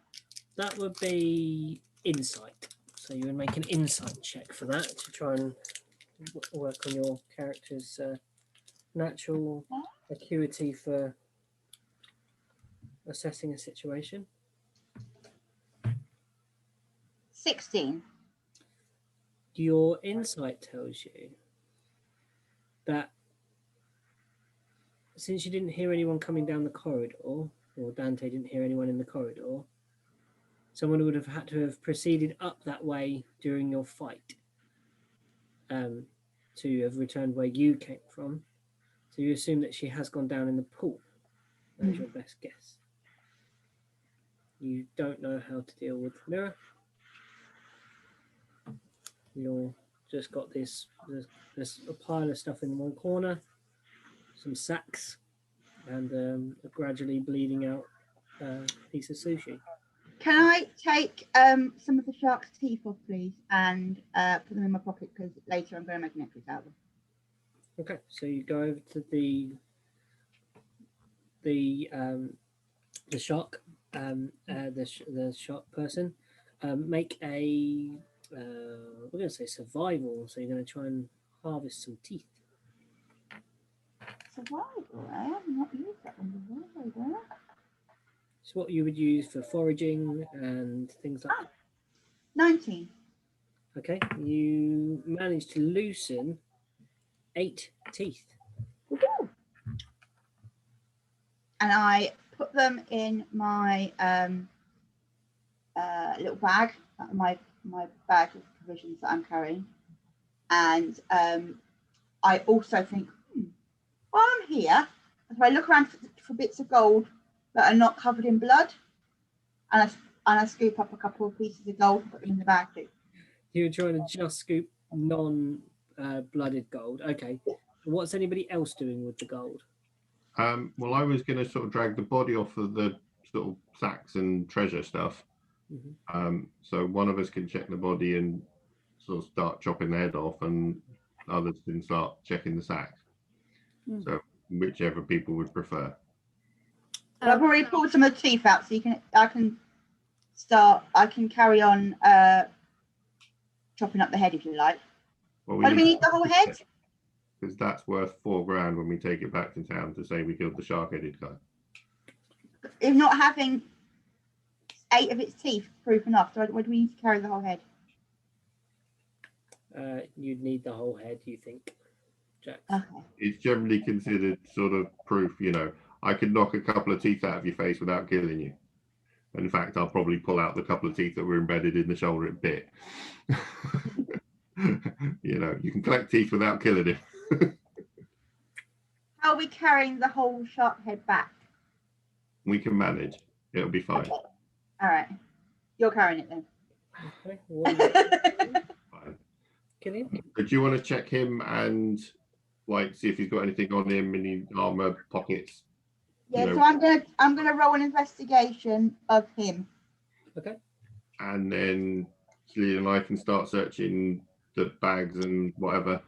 That would be insight. So you would make an insight check for that to try and work on your character's natural acuity for assessing a situation. 16. Your insight tells you that since you didn't hear anyone coming down the corridor, or Dante didn't hear anyone in the corridor, someone would have had to have proceeded up that way during your fight to have returned where you came from. So you assume that she has gone down in the pool. That is your best guess. You don't know how to deal with the mirror. You've just got there's a pile of stuff in one corner, some sacks, and a gradually bleeding out piece of sushi. Can I take some of the shark's teeth off, please, and put them in my pocket, because later I'm going to make a necklace out of them. Okay, so you go over to the shark, the shark person. Make a we're going to say survival. So you're going to try and harvest some teeth. Survival? I have not used that one before. It's what you would use for foraging and things like that. 19. Okay, you managed to loosen 8 teeth. Woo-hoo. And I put them in my little bag, my bag of provisions that I'm carrying. And I also think, while I'm here, if I look around for bits of gold that are not covered in blood, and I scoop up a couple of pieces of gold and put them in the bag too. You're trying to just scoop non-blooded gold. Okay. What's anybody else doing with the gold? Well, I was going to sort of drag the body off of the sort of sacks and treasure stuff So one of us can check the body and sort of start chopping the head off, and others can start checking the sacks. So whichever people would prefer. I've already pulled some of the teeth out, so I can carry on chopping up the head if you like. Well, Do we need the whole head? Because that's worth $4,000 when we take it back to town to say we killed the shark-headed guy. If not having 8 of its teeth proof enough, so why do we need to carry the whole head? You'd need the whole head, you think, Jax? Okay. It's generally considered sort of proof, you know, I could knock a couple of teeth out of your face without killing you. In fact, I'll probably pull out the couple of teeth that were embedded in the shoulder bit. You know, you can collect teeth without killing him. How are we carrying the whole shark head back? We can manage. It'll be fine. Okay. All right. You're carrying it then. Okay. Fine. Kill him. But do you want to check him and like see if he's got anything on him, any armor, pockets? Yeah, You know, so I'm gonna roll an investigation of him. Okay. and then Celia and I can start searching the bags and whatever.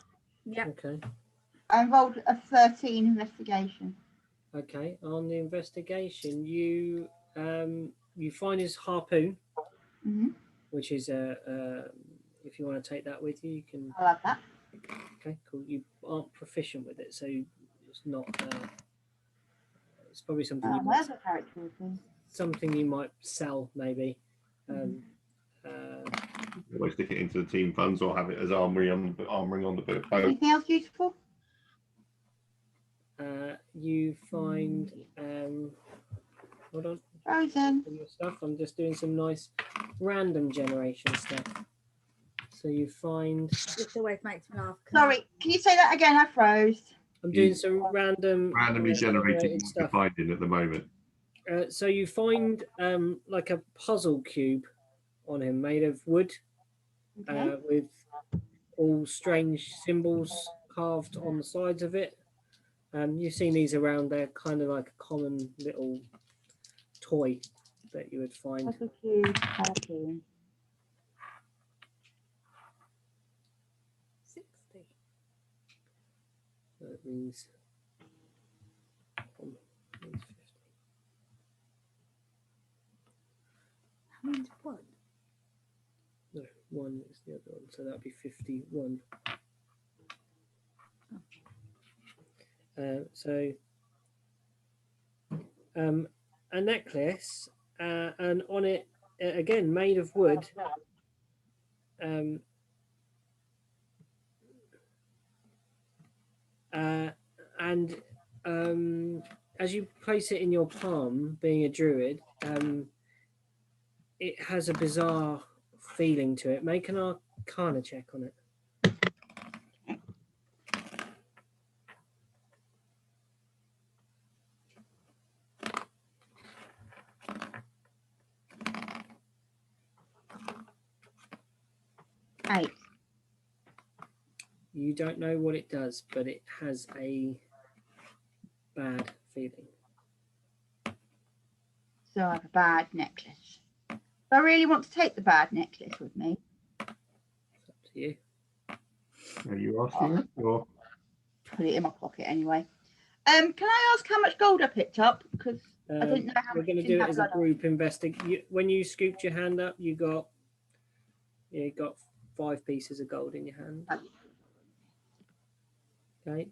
Yeah. Okay. I rolled a 13 investigation. Okay. On the investigation, you find his harpoon, which is if you want to take that with you, you can. I love that. Okay, cool. You aren't proficient with it, so it's not. It's probably something you Where's the character with me? something you might sell, maybe. Always stick it into the team funds or have it as armoring on the boat. Anything else useful? You find. Hold on. Frozen. Your stuff. I'm just doing some nice random generation stuff. So you find. This always makes me laugh. Sorry, can you say that again? I froze. I'm doing some randomly generated what stuff. you're finding at the moment. So you find like a puzzle cube on him made of wood, with all strange symbols carved on the sides of it. You've seen these around. They're kind of like a common little toy that you would find. Puzzle cube, harpoon. 60. That means 50. How many's one? No, 1 is the other one, so that'd be 51. So a necklace, and on it again made of wood. And as you place it in your palm, being a druid, it has a bizarre feeling to it. Make an Arcana check on it. Eight. You don't know what it does, but it has a bad feeling. So I have a bad necklace. Do I really want to take the bad necklace with me? It's up to you. Are you asking us? Or? Put it in my pocket anyway. Can I ask how much gold I picked up? Because I didn't know how We're much. going to do it as a group investigation. When you scooped your hand up, you got 5 pieces of gold in your hand. Okay.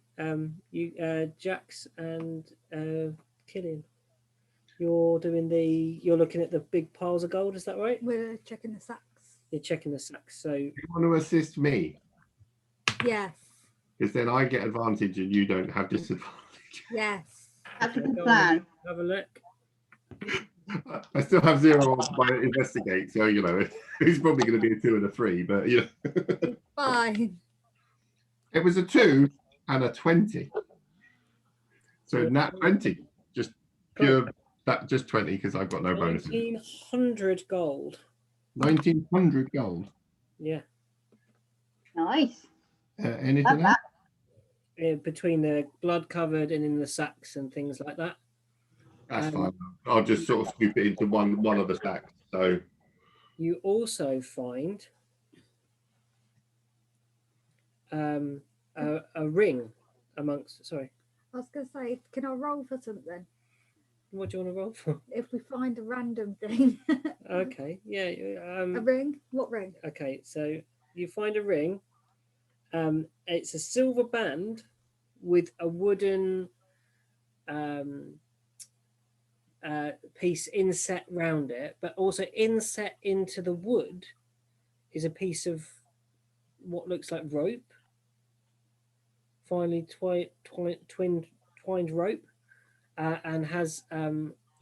You Jax and Killian, you're looking at the big piles of gold. Is that right? We're checking the sacks. You're checking the sacks. So You want to assist me? Yes. Because then I get advantage and you don't have disadvantage. Yes. That's a good go on, plan. have a look. I still have 0 on my investigate, so you know it's probably going to be a 2 and a 3, but you know. Fine. It was a 2 and a 20. So nat 20, just pure that just 20 because I've got no bonuses. 1,900 gold. 1,900 gold. Yeah. Nice. Anything else? Between the blood covered and in the sacks and things like that. That's fine. I'll just sort of scoop it into one of the stacks. So You also find a ring amongst. Sorry, I was going to say, can I roll for something? what do you want to roll for? If we find a random thing. Okay, yeah. A ring? What ring? Okay, so you find a ring. It's a silver band with a wooden piece inset round it, but also inset into the wood is a piece of what looks like rope, finely twined rope, and has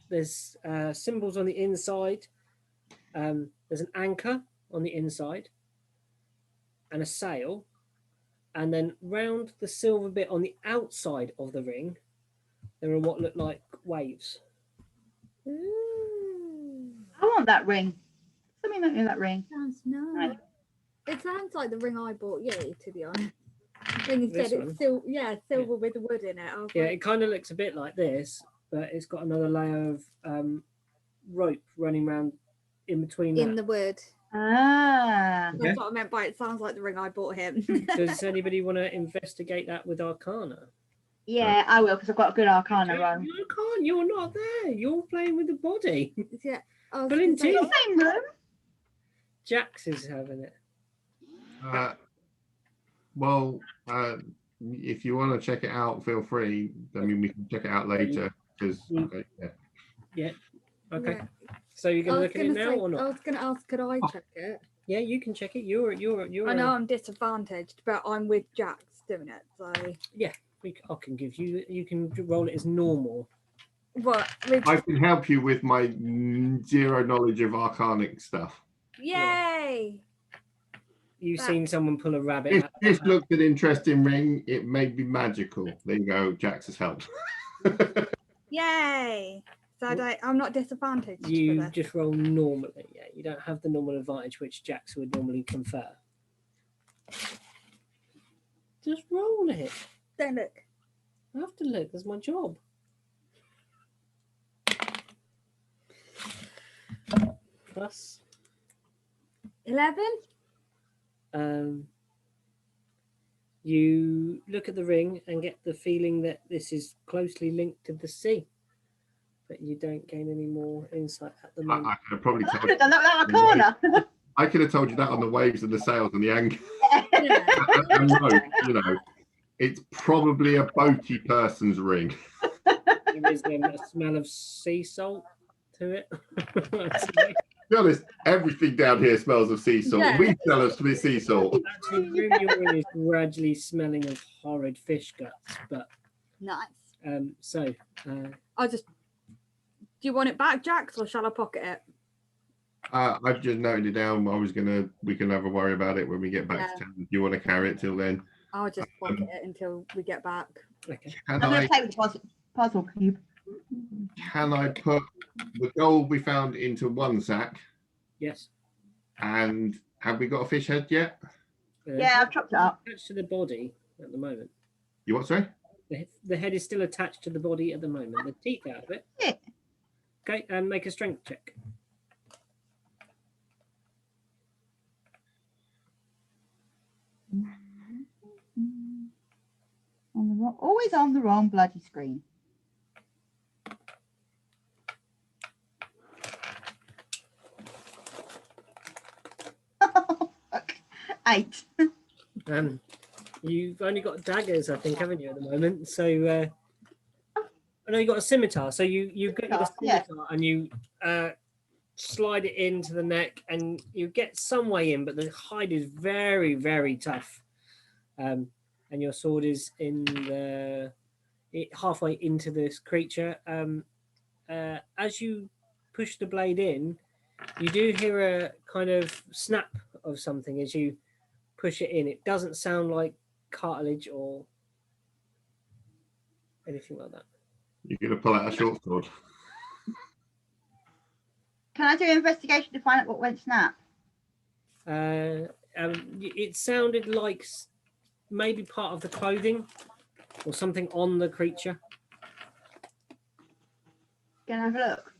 there's symbols on the inside. There's an anchor on the inside and a sail, and then round the silver bit on the outside of the ring, there are what look like waves. Ooh, I want that ring. Somebody make me that ring. sounds nice. It sounds like the ring I bought you, to be honest. When you This said one? it's silver with the wood in it. I was Yeah, like, it kind of looks a bit like this, but it's got another layer of rope running around in between in that. the wood. Ah. Okay. That's what I meant by it sounds like the ring I bought him. Does anybody want to investigate that with Arcana? Yeah, I will, because I've got a good Arcana roll. You can't. You're not there. You're playing with the body. Yeah. I was Pulling gonna say, teeth. Same room. Jax is having it. Well, if you want to check it out, feel free. I mean, we can check it out later because Yeah. Okay. yeah. So you're I gonna was look at it gonna now say, or I not? was gonna ask, could I check it? Yeah, you can check it. You're. I know I'm disadvantaged, but I'm with Jax doing it, so I can give you. You can roll it as normal. what? With, I can help you with my zero knowledge of arcanic stuff. yay! You've That- seen someone pull a rabbit. If out of this a hat. looked an interesting ring, it may be magical. There you go. Jax has helped. Yay! So I'm not disadvantaged for You this. just roll normally. Yeah, you don't have the normal advantage which Jax would normally confer. Just roll it. Don't look. I have to look. That's my job. Plus, 11? you look at the ring and get the feeling that this is closely linked to the sea, but you don't gain any more insight at the moment. I could have probably I told could you. have done that with Arcana. I could have told you that on the waves and the sails and the anchor. Yeah. And rope, you know, it's probably a boaty person's ring. There is a smell of sea salt to it. To be honest, everything down here smells of sea salt. Yeah. We smell of sea salt. Actually, the room you're in is gradually smelling of horrid fish guts. But Nice. I'll Do you want it back, Jax, or shall I pocket it? I've just noted it down. We can have a worry about it when we get back Yeah. to town. Do you want to carry it till then? I'll just pocket it until we get back. okay. I'm going to take the puzzle cube. Can I put the gold we found into one sack? Yes. And have we got a fish head yet? Yeah, I've chopped it up. Attached to the body at the moment. You what, sorry? The head is still attached to the body at the moment. The teeth out of it. Yeah. Okay, and make a strength check. Always on the wrong bloody screen. Fuck. 8. You've only got daggers, I think, haven't you, at the moment? So, I know you got a scimitar. So you get the Yeah. scimitar and you slide it into the neck, and you get some way in, but the hide is very, very tough. And your sword is halfway into this creature. As you push the blade in, you do hear a kind of snap of something as you push it in. It doesn't sound like cartilage or anything like that. You're going to pull out a short sword. Can I do an investigation to find out what went snap? It sounded like maybe part of the clothing or something on the creature. Can I have a look?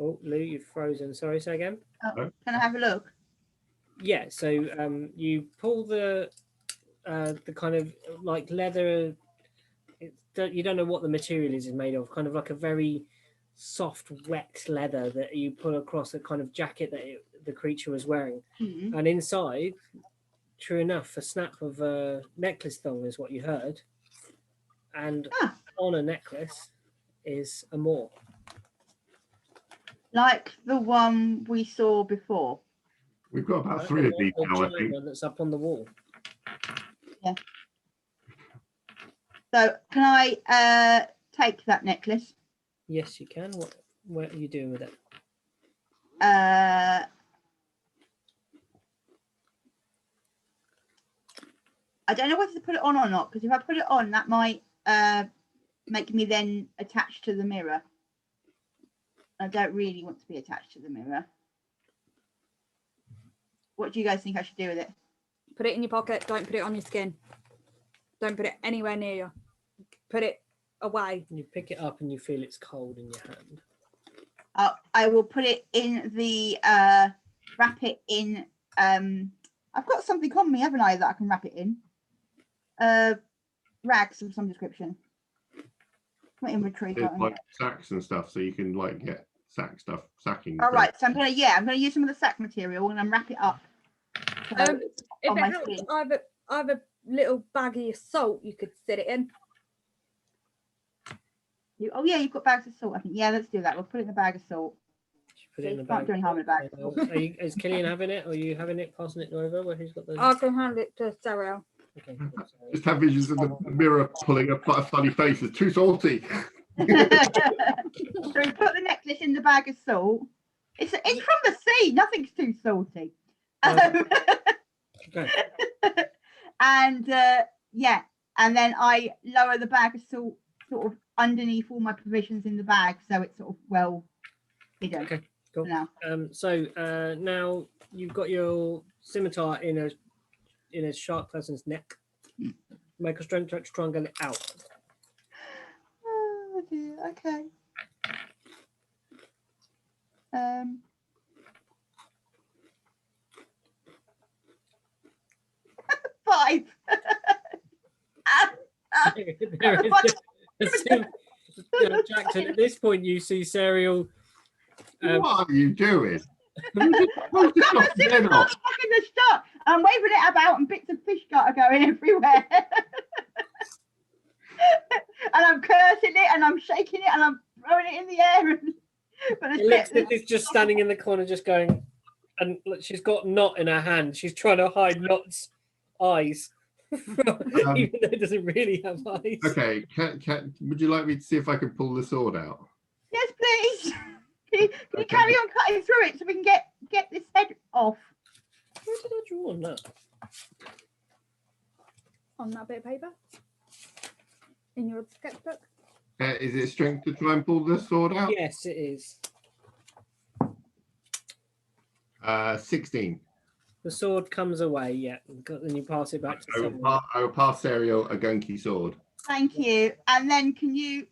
Oh, Lou, you've frozen. Sorry, say again. Oh, can I have a look? Yeah. So you pull the kind of like leather. You don't know what the material is made of. Kind of like a very soft, wet leather that you pull across a kind of jacket that the creature was wearing, Mm. and inside, true enough, a snap of a necklace thong is what you heard, and Ah, on a necklace is a moor. like the one we saw before. We've got about Right, 3 of the these one- the now, I giant think. one that's up on the wall. So can I take that necklace? Yes, you can. What are you doing with it? I don't know whether to put it on or not, because if I put it on, that might make me then attached to the mirror. I don't really want to be attached to the mirror. What do you guys think I should do with it? Put it in your pocket. Don't put it on your skin. Don't put it anywhere near you. Put it away. You pick it up and you feel it's cold in your hand. I will put it in the wrap it in. I've got something on me, haven't I, that I can wrap it in? Rags of some description. My inventory. There's like sacks and stuff, so you can like get sacking. All right, so I'm gonna use some of the sack material and I'm wrap it up. So If on it my helps, skin. I have a little baggie of salt you could sit it in. Oh yeah, you've got bags of salt. I think let's do that. We'll put it in the bag of salt. Put it in the Can't bag. do any harm in a bag. Is Killian having it? Or are you having it? Passing it over? Where who's got the? I can hand it to Sarah. Okay. Just have visions of the mirror pulling a funny face. It's too salty. So we put the necklace in the bag of salt. It's from the sea. Nothing's too salty. Okay. And and then I lower the bag of salt sort of underneath all my provisions in the bag, so it's sort of well hidden. Okay. Cool. For now. So now you've got your scimitar in a shark person's neck. Make a strength check to try and get it out. Oh dear. Okay. 5. Jackson, at this point, you see Serial. What are you doing? I'm in the shot. I'm waving it about, and bits of fish are going everywhere. And I'm cursing it, and I'm shaking it, and I'm throwing it in the air. Elixir is just standing in the corner, just going, and she's got Knot in her hand. She's trying to hide Knot's eyes, even though it doesn't really have eyes. Okay, would you like me to see if I can pull the sword out? Yes, please. Can you carry on cutting through it so we can get this head off? Where did I draw on that? On that bit of paper? In your sketchbook? Is it strength to try and pull the sword out? Yes, it is. 16. The sword comes away, yeah, and you pass it back to someone. I will pass Serial a gunky sword. Thank you. And then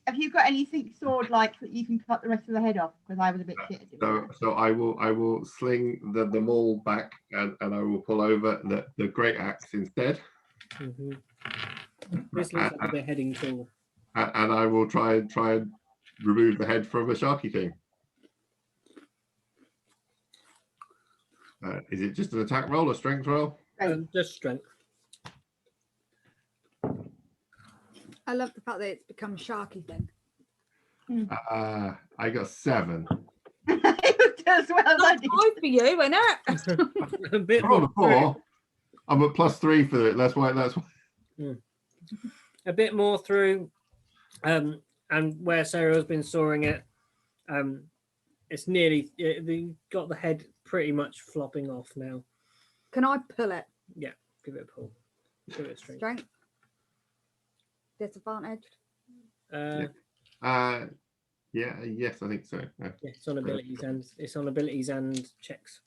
have you got anything sword like that you can cut the rest of the head off? Because I was a bit shit at doing that. So I will sling the maul back and I will pull over the great axe instead. Mm-hmm. This looks like a beheading tool. And I will try and remove the head from a sharky thing. Is it just an attack roll or strength roll? Just strength. I love the fact that it's become a sharky thing. I got 7. It does well. That's high for you, isn't it? A bit I rolled a more 4. I'm at +3 for it. That's why. A bit more through, and where Sarah has been sawing it, it's nearly got the head pretty much flopping off now. Can I pull it? Yeah, give it a pull. Give it a strength. Strength? Disadvantaged? Yes, I think so. Yeah, it's on abilities and checks.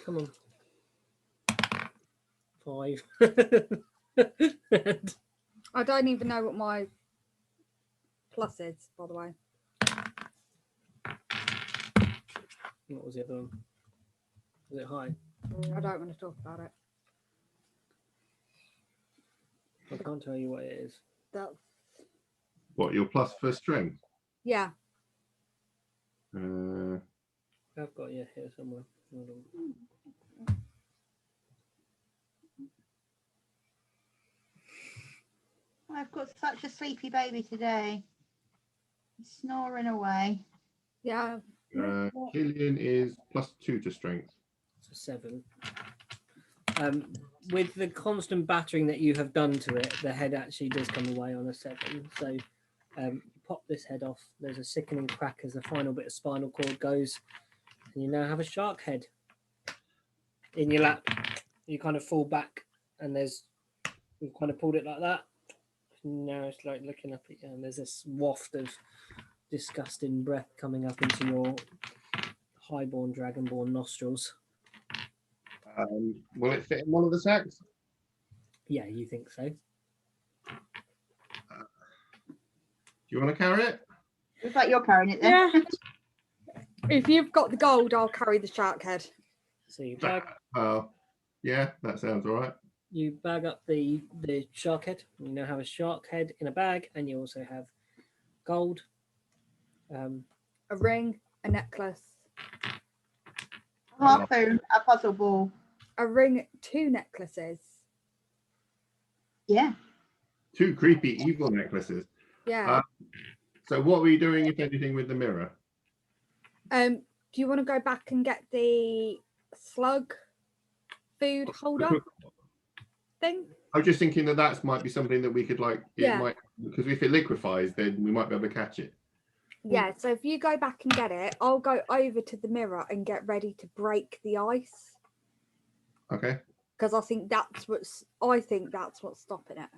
Come on. 5. I don't even know what my plus is, by the way. What was the other one? Was it high? I don't want to talk about it. I can't tell you what it is. That's What, your plus for strength? yeah. I've got you here somewhere. Hold on. I've got such a sleepy baby today. He's snoring away. Yeah. Killian is +2 to strength. So 7. With the constant battering that you have done to it, the head actually does come away on a 7. So you pop this head off. There's a sickening crack as the final bit of spinal cord goes, and you now have a shark head in your lap. You kind of fall back, and we've kind of pulled it like that. Now it's like looking up at you, and there's this waft of disgusting breath coming up into your highborn, dragonborn nostrils. Will it fit in one of the sacks? Yeah, you think so? Do you want to carry it? Looks like you're carrying it then. Yeah. If you've got the gold, I'll carry the shark head. So you bag, Yeah, that sounds all right. you bag up the shark head. You now have a shark head in a bag, and you also have gold. A ring, a necklace, A harpoon, a puzzle ball. a ring, 2 necklaces. Yeah. 2 creepy evil necklaces. Yeah. So what are we doing, if anything, with the mirror? Do you want to go back and get the slug food holder thing? I was just thinking that might be something that we could Yeah. Because if it liquefies, then we might be able to catch it. Yeah, so if you go back and get it, I'll go over to the mirror and get ready to break the ice. Okay. Because I think that's what's stopping it.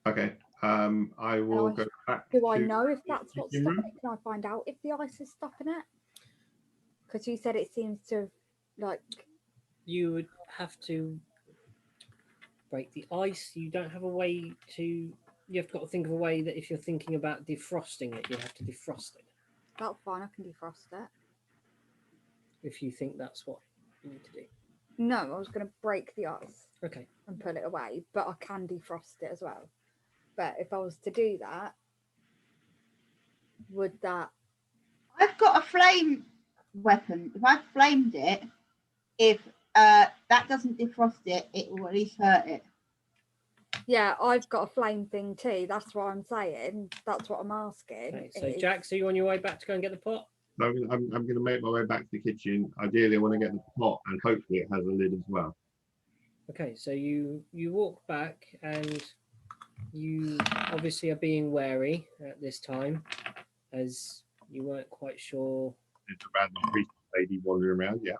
Okay. I will go back. Do I to know if that's what's kitchen room. stopping it? Can I find out if the ice is stopping it? Because you said it seems to You would have to break the ice. You don't have a way to. You've got to think of a way that if you're thinking about defrosting it, you have to defrost it. that's fine, I can defrost it. If you think that's what you need to do. No, I was going to break the ice Okay. and put it away, but I can defrost it as well. But if I was to do that, would that... I've got a flame weapon. If I flamed it, if that doesn't defrost it, it will at least hurt it. Yeah, I've got a flame thing too. That's what I'm saying. That's what I'm asking. Okay. So Jack, so you on your way back to go and get the pot? So I'm going to make my way back to the kitchen. Ideally, I want to get the pot, and hopefully it has a lid as well. Okay. So you walk back, and you obviously are being wary at this time, as you weren't quite sure There's a random priest lady wandering around. Yeah.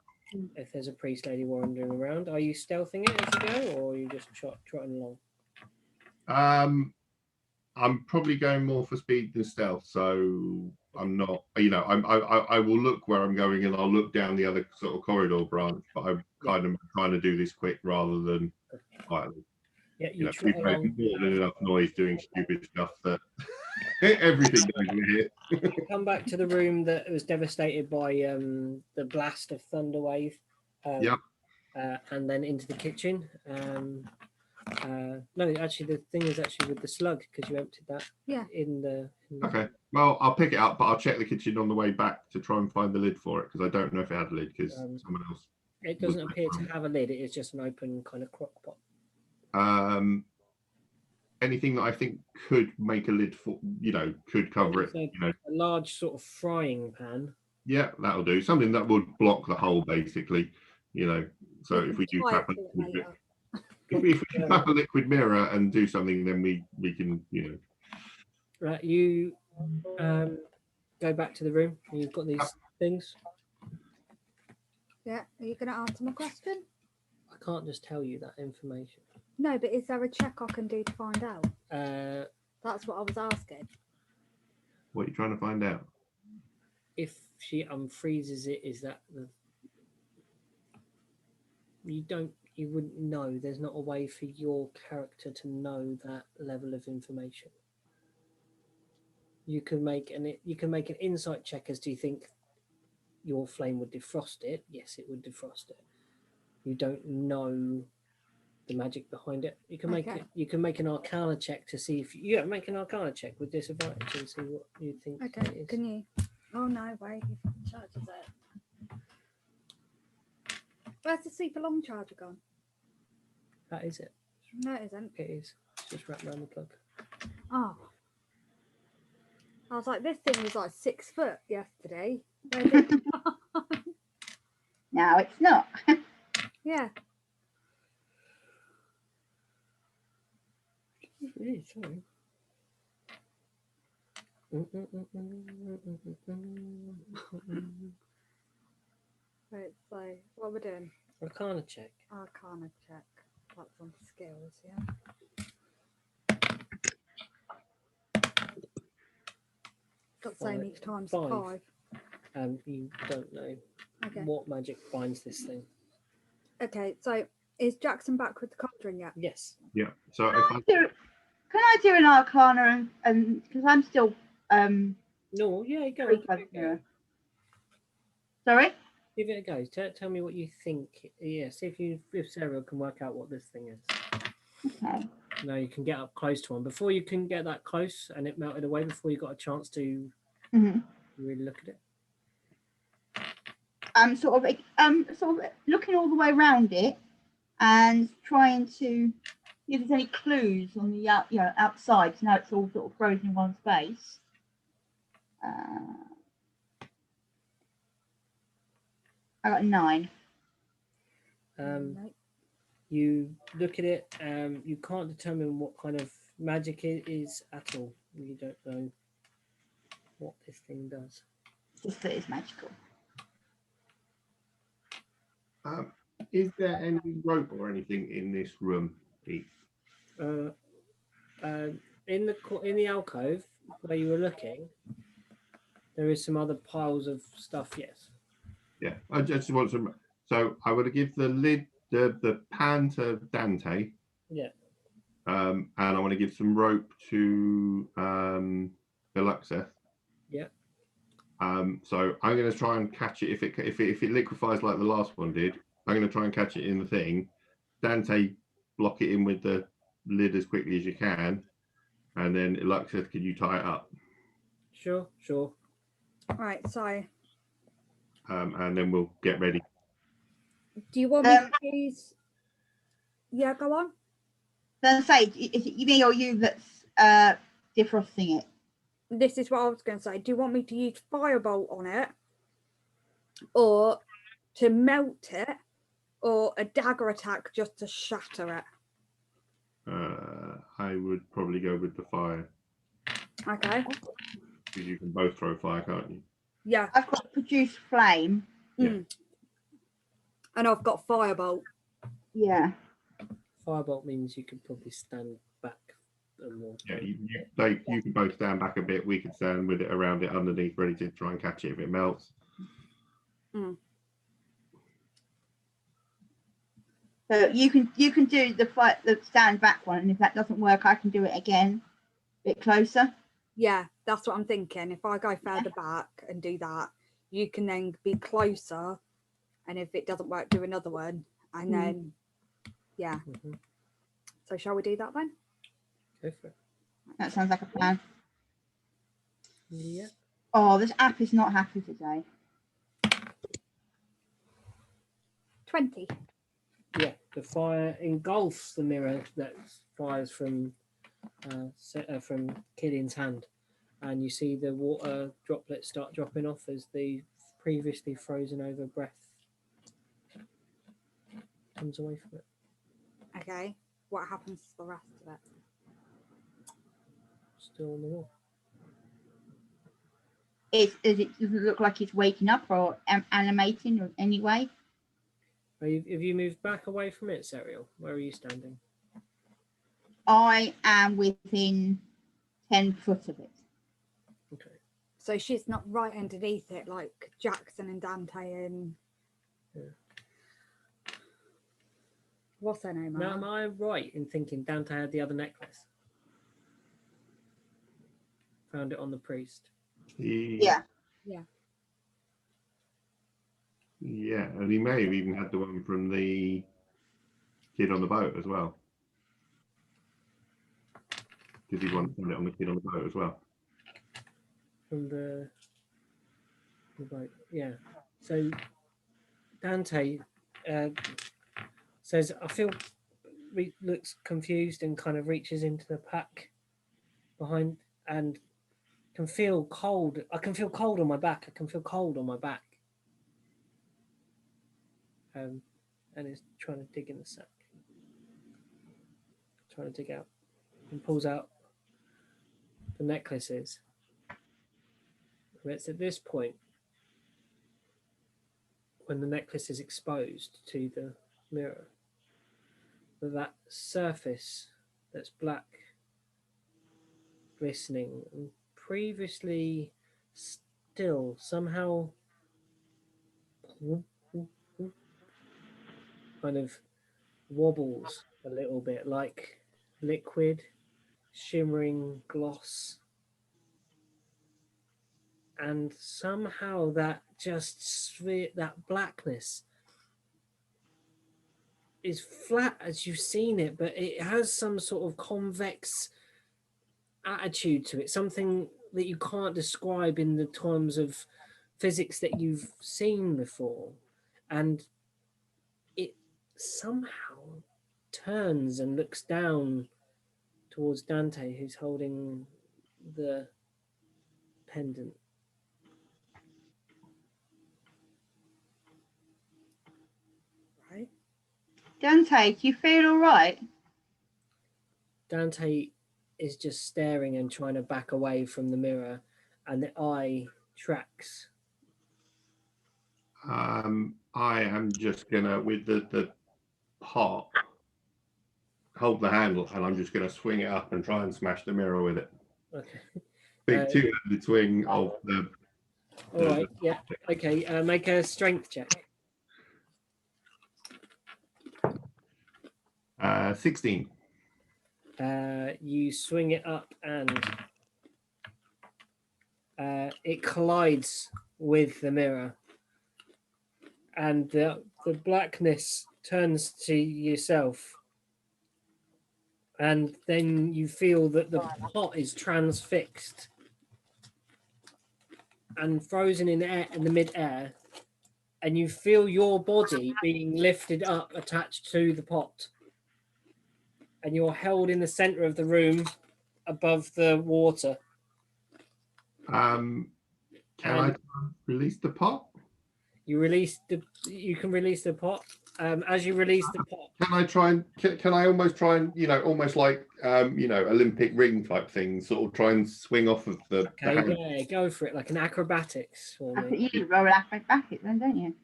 if there's a priest lady wandering around. Are you stealthing it as you go, or are you just trotting along? I'm probably going more for speed than stealth, so I'm not. I will look where I'm going, and I'll look down the other sort of corridor branch. But I'm kind of trying to do this quick rather than quietly. Yeah, You trot we've made along. more than enough noise doing stupid stuff that everything goes with it. You come back to the room that was devastated by the blast of Thunderwave. Yep. And then into the kitchen. No, actually, the thing is actually with the slug, because you emptied that. Yeah. In the. Okay. Well, I'll pick it up, but I'll check the kitchen on the way back to try and find the lid for it, because I don't know if it had a lid, because someone else. It doesn't appear to have a lid. It is just an open kind of crock pot. Anything that I think could make a lid for, could cover it. A large sort of frying pan. Yeah, that'll do. Something that would block the hole, basically. So if we do tap if we tap a liquid mirror and do something, then we can, Right, you go back to the room. You've got these things. Yeah, are you going to answer my question? I can't just tell you that information. No, but is there a check I can do to find out? That's what I was asking. What are you trying to find out? If she unfreezes it, is that the... You wouldn't know. There's not a way for your character to know that level of information. You can make an insight check as to you think your flame would defrost it. Yes, it would defrost it. You don't know the magic behind it. You can make Okay. it. You can make an Arcana check to see if you make an Arcana check with disadvantage and see what you think. it Okay, is. can you? Oh no, wait, you charges it. Where's the super long charger gone? That is it. No, it isn't. It is. It's just wrapped around the plug. Oh. I was like, this thing was like 6 foot yesterday. Where did it go? Now it's not. Yeah. Really, sorry. Right, so what we're doing? Arcana check. Arcana check. That's on skills, yeah. Got the same each time, so 5. You don't know Okay. what magic binds this thing. Okay, so is Jackson back with the cauldron yet? Yes. Yeah. So if I Can I do an Arcana and because I'm still No, yeah, go. Free Give it a card go. mirror. Sorry? Give it a go. Tell me what you think. Yeah, see if Sarah can work out what this thing is. Okay. No, you can get up close to one. Before you can get that close and it melted away, before you got a chance to Mm-hmm. really look at it. I'm sort of looking all the way around it and trying to see if there's any clues on the outside. So now it's all sort of frozen in one space. I got 9. Nope. You look at it. You can't determine what kind of magic it is at all. You don't know what this thing does. Just that it's magical. is there any rope or anything in this room, Pete? In the alcove where you were looking, there is some other piles of stuff. Yes. Yeah, I just want some. So I would give the lid, the pan to Dante. Yeah. And I want to give some rope to Beluxeth. Yeah. So I'm going to try and catch it. If it liquefies like the last one did, I'm going to try and catch it in the thing. Dante, block it in with the lid as quickly as you can, and then Beluxeth, can you tie it up? Sure. Right, so And then we'll get ready. do you want me to use? Yeah, go on. Then say, is it me or you that's defrosting it? This is what I was going to say. Do you want me to use firebolt on it, or to melt it, or a dagger attack just to shatter it? I would probably go with the fire, Okay. because you can both throw fire, can't you? Yeah. I've got produce flame. Yeah. And I've got firebolt. Yeah. Firebolt means you could probably stand back and more. Yeah, you can both stand back a bit. We can stand with it around it underneath, ready to try and catch it if it melts. So you can do the stand back one, and if that doesn't work, I can do it again, a bit closer. Yeah, that's what I'm thinking. If I go further back and do that, you can then be closer, and if it doesn't work, do another one, and then yeah. Mhm. So shall we do that then? Go for it. That sounds like a plan. Yeah. Oh, this app is not happy today. 20. Yeah. The fire engulfs the mirror that fires from Killian's hand, and you see the water droplets start dropping off as the previously frozen over breath comes away from it. Okay. What happens to the rest of it? Still on the wall. Does it look like it's waking up or animating in any way? Have you moved back away from it, Serial? Where are you standing? I am within 10 foot of it. Okay. So she's not right underneath it like Jackson and Dante and... Yeah. What's her name? Now, am I right in thinking Dante had the other necklace? Found it on the priest. Yeah. Yeah, and he may have even had the one from the kid on the boat as well. Did he want to put it on the kid on the boat as well? From the boat, yeah. So Dante says, I feel, looks confused and kind of reaches into the pack behind and can feel cold. I can feel cold on my back. I can feel cold on my back. And is trying to dig in the sack. Trying to dig out. And pulls out the necklaces. And it's at this point when the necklace is exposed to the mirror that surface that's black, glistening, and previously still somehow kind of wobbles a little bit like liquid, shimmering gloss. And somehow that that blackness is flat as you've seen it, but it has some sort of convex attitude to it, something that you can't describe in the terms of physics that you've seen before. And it somehow turns and looks down towards Dante, who's holding the pendant. Right? Dante, do you feel all right? Dante is just staring and trying to back away from the mirror, and the eye tracks. I am just gonna, with the pot, hold the handle, and I'm just gonna swing it up and try and smash the mirror with it. Okay. Big two-handed swing of the. All right. Yeah. Okay. Make a strength check. 16. You swing it up and it collides with the mirror, and the blackness turns to yourself, and then you feel that the pot is transfixed and frozen in air, in the mid-air, and you feel your body being lifted up, attached to the pot, and you're held in the center of the room above the water. Can I release the pot? You can release the pot. As you release the pot, Can I try and can I almost try and almost like Olympic ring type thing, sort of try and swing off of the okay, yeah, go for it, like an acrobatics for I me. think you roll acrobatics then, don't you?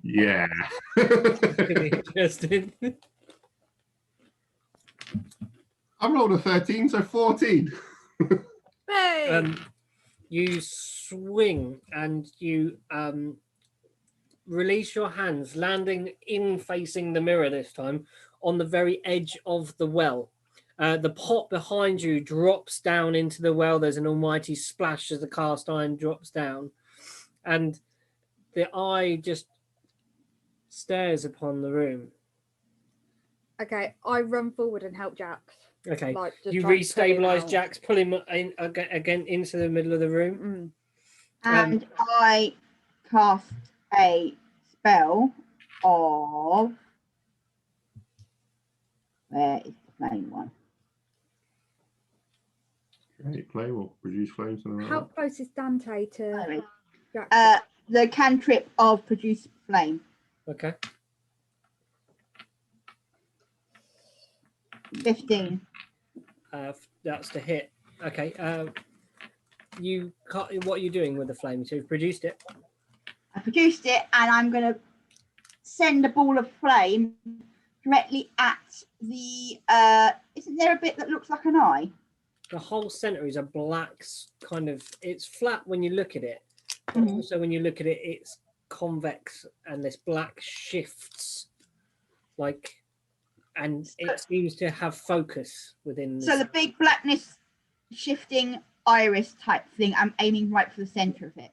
Yeah. Really interesting. I rolled a 13, so 14. Hey! You swing and you release your hands, landing in facing the mirror this time on the very edge of the well. The pot behind you drops down into the well. There's an almighty splash as the cast iron drops down, and the eye just stares upon the room. Okay, I run forward and help Jax. Okay, Like, just you try and pull him restabilize out. Jax, pull him in, again into the middle of the room. And I cast a spell of, where is the flame one? Great flame will produce flames. How close is Dante to Jax? The cantrip of produce flame. Okay. 15. That's the hit. Okay. What are you doing with the flame? So you've produced it. I produced it, and I'm going to send a ball of flame directly at the. Isn't there a bit that looks like an eye? The whole center is a black kind of. It's flat when you look at it, but also when you look at it, it's convex, and this black shifts, and it seems to have focus within. So the big blackness shifting iris type thing. I'm aiming right for the center of it.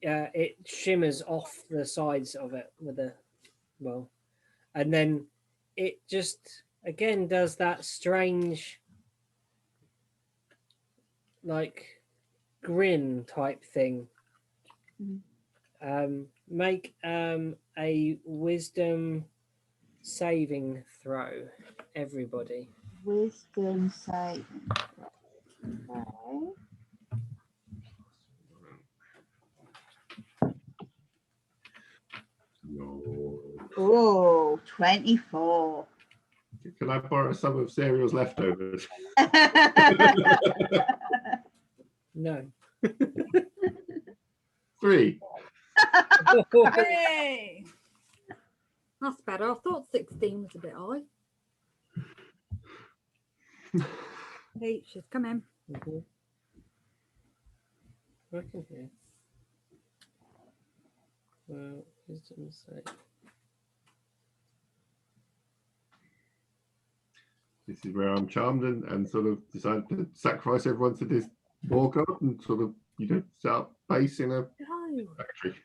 it shimmers off the sides of it with a and then it just again does that strange like grin type thing. Make a wisdom saving throw, everybody. Wisdom saving. Okay. No. Oh, 24. Can I borrow some of Serial's leftovers? No. 3. Hey! That's better. I thought 16 was a bit high. Leeches, come in. Mhm. I can hear. Wisdom save. This is where I'm charmed and sort of decide to sacrifice everyone to this walk up and sort of, set up base in a No. factory.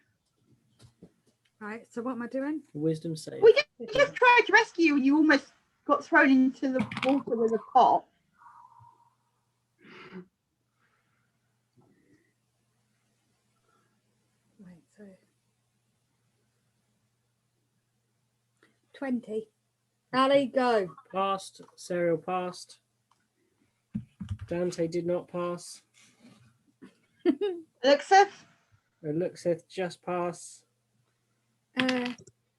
Right, so what am I doing? Wisdom save. We just tried to rescue you and you almost got thrown into the water with a pot. Right, so 20. Ali, go. Passed. Serial passed. Dante did not pass. Elixir? Luxeth just pass.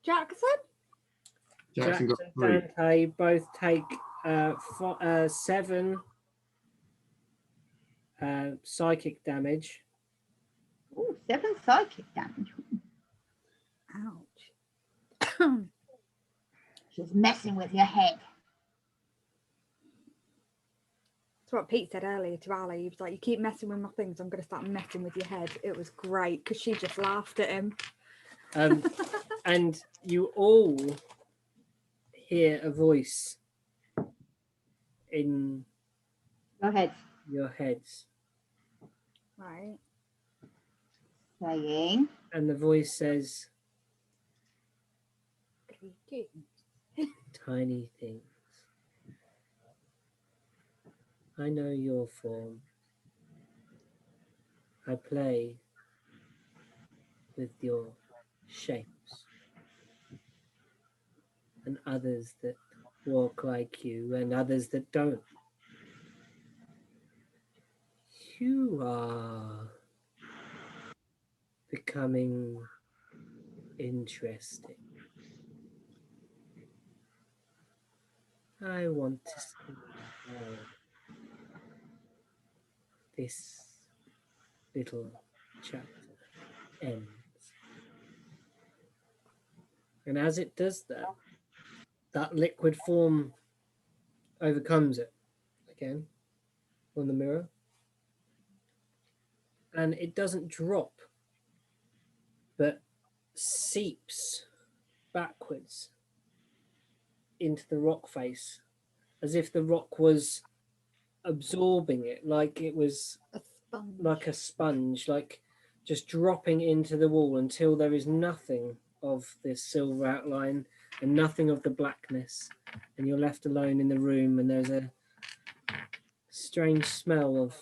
Jackson? Jackson got Jackson, 3. Dante both take 7 psychic damage. Oh, 7 psychic damage. Ouch. She's messing with your head. That's what Pete said earlier to Ali. He was like, you keep messing with my things, I'm going to start messing with your head. It was great because she just laughed at him. And you all hear a voice in Go ahead. your heads. Right. Saying. And the voice says, tiny things. I know your form. I play with your shapes. And others that walk like you and others that don't. You are becoming interesting. I want to see how this little chapter ends. And as it does that, that liquid form overcomes it again on the mirror. And it doesn't drop, but seeps backwards into the rock face, as if the rock was absorbing it, like it was A sponge. like a sponge, like just dropping into the wall until there is nothing of this silver outline and nothing of the blackness, and you're left alone in the room, and there's a strange smell of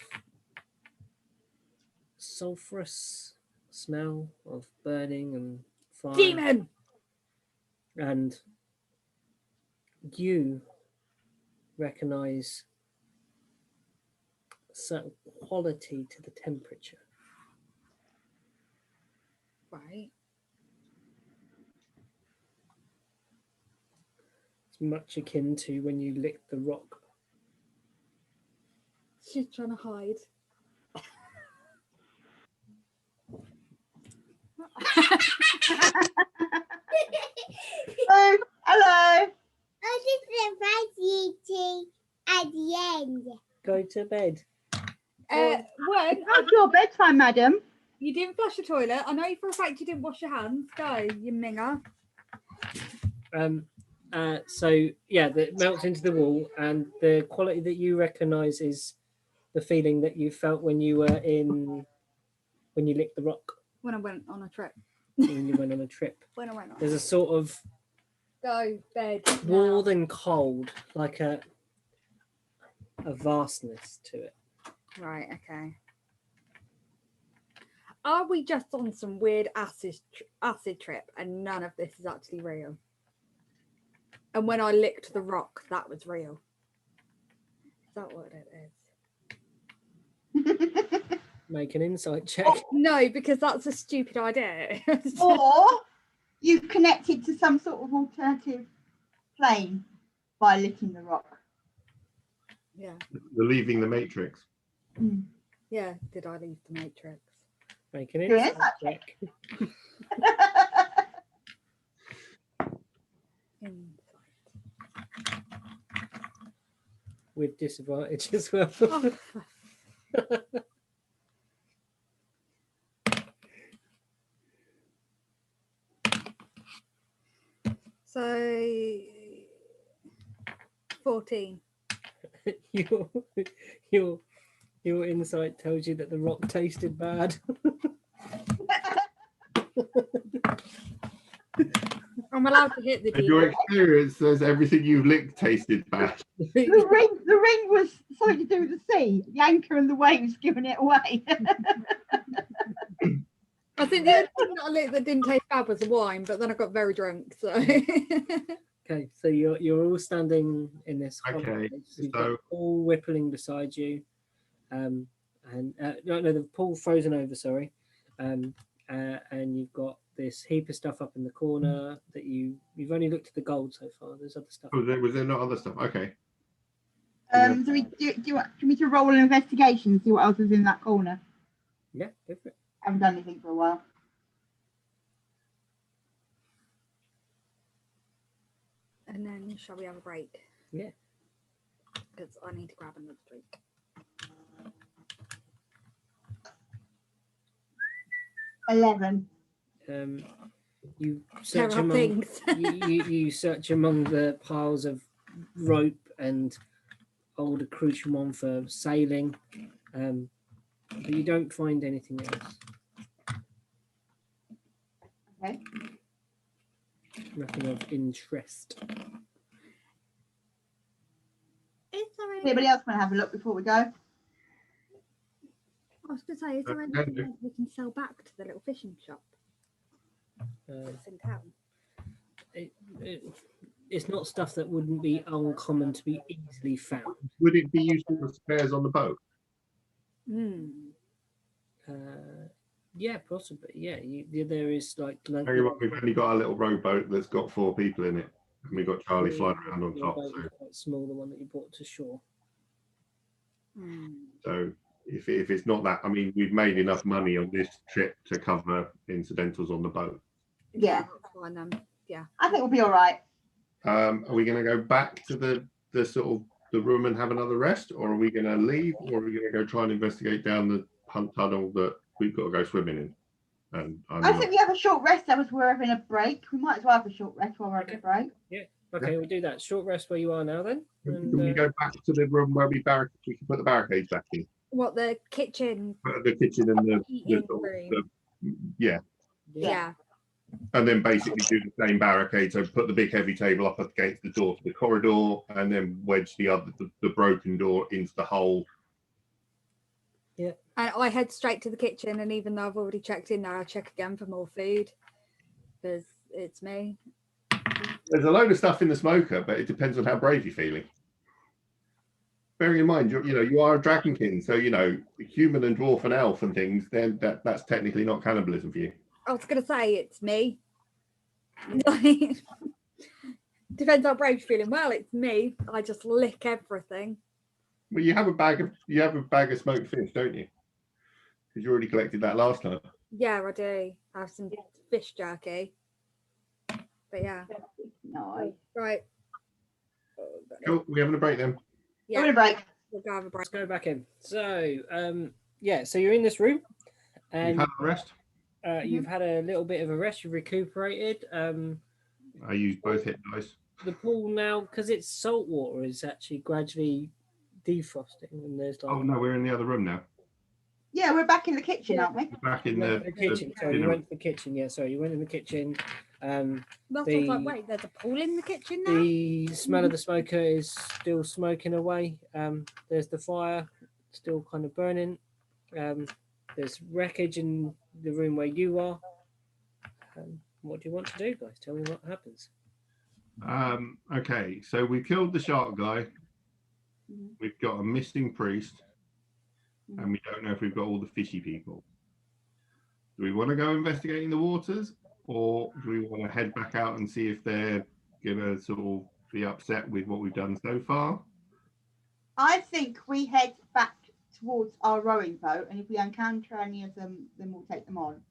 sulfurous smell of burning and fire. Demon! And you recognize a certain quality to the temperature. Right. It's much akin to when you lick the rock. She's trying to hide. Oh, hello. At the end. Go to bed. When How's your bedtime, madam? you didn't flush the toilet, I know for a fact you didn't wash your hands. Go, you minger. So yeah, that melts into the wall, and the quality that you recognize is the feeling that you felt when you licked the rock. When I went on a trip. when you went on a trip? When I went on. There's a sort of Go bed. more now. than cold, like a vastness to it. Right. Okay. Are we just on some weird acid trip and none of this is actually real? And when I licked the rock, that was real. Is that what it is? Make an insight check. No, because that's a stupid idea. Or you've connected to some sort of alternative plane by licking the rock. Yeah. You're leaving the Matrix. Mm. Yeah. Did I leave the Matrix? Make an Do an insight insight check. Insight. With disadvantage as well. Oh, so 14. Your insight tells you that the rock tasted bad. I'm allowed to hit the And your D. experience says everything you've licked tasted bad. The ring was something to do with the sea. The anchor and the waves giving it away. I think the only thing that I licked that didn't taste bad was the wine, but then I got very drunk. So Okay, so you're all standing in this. Okay, So you've so- got Paul whippling beside you, and no, the Paul frozen over. Sorry, and you've got this heap of stuff up in the corner that you've only looked at the gold so far. There's other stuff. Oh, was there not other stuff? Okay. Do you want me to roll an investigation and see what else is in that corner? Yeah, go for it. I haven't done anything for a while. and then shall we have a break? Yeah. Because I need to grab another drink. 11. You There search are among things. you search among the piles of rope and old accoutrement for sailing, but you don't find anything else. Okay. Nothing of interest. Is there any, Anybody else want to have a look before we go? I was going to say, is there Can anything do. else we can sell back to the little fishing shop Uh, that's in town? It's not stuff that wouldn't be uncommon to be easily found. Would it be useful for spares on the boat? Hmm. Yeah, possibly. Yeah, there is like. Hang on, we've only got a little rowboat that's got 4 people in it, and we've got Charlie flying around on Your top. boat So, is quite small, the one that you brought to shore. Hmm. so if it's not that, I mean, we've made enough money on this trip to cover incidentals on the boat. Yeah. That's fine then. Yeah. I think we'll be all right. Are we going to go back to the sort of the room and have another rest, or are we going to leave, or are we going to go try and investigate down the punt tunnel that we've got to go swimming in? And I think we have a short rest as we're having a break. We might as well have a short rest while we're having a break. Okay, we'll do that. Short rest where you are now then. Can we go back to the room where we can put the barricades back in? What, the kitchen? The kitchen and the Eating room. yeah, Yeah. and then basically do the same barricade. So put the big heavy table up against the door to the corridor, and then wedge the broken door into the hole. And I head straight to the kitchen, and even though I've already checked in there, I check again for more food because it's me. There's a load of stuff in the smoker, but it depends on how brave you're feeling. Bearing in mind, you are a dragonkin, so human and dwarf and elf and things. Then that's technically not cannibalism for you. I was going to say it's me. Depends how brave you're feeling. Well, it's me. I just lick everything. Well, you have a bag of smoked fish, don't you? Because you already collected that last time. Yeah, I do. I have some fish jerky. But yeah. No. Right. Cool. We're having a break then. We're having a break. We'll go have a break. Let's go back in. So, so you're in this room, You've and had a rest. you've had a little bit of a rest. You've recuperated. I used both hit dice. The pool now, because it's salt water, is actually gradually defrosting, and there's like Oh no, we're in the other room now. Yeah, we're back in the kitchen, Yeah. aren't we? Back in No, the, the kitchen. Sorry, you dinner. went to the kitchen. Yeah, sorry, you went in the kitchen. That's what I was like, wait, there's a pool in the kitchen now? The smell of the smoker is still smoking away. There's the fire still kind of burning. There's wreckage in the room where you are. What do you want to do, guys? Tell me what happens. Okay, so we killed the shark guy. Mhm. We've got a missing priest, Mhm. and we don't know if we've got all the fishy people. Do we want to go investigating the waters, or do we want to head back out and see if they're gonna sort of be upset with what we've done so far? I think we head back towards our rowing boat, and if we encounter any of them, then we'll take them on.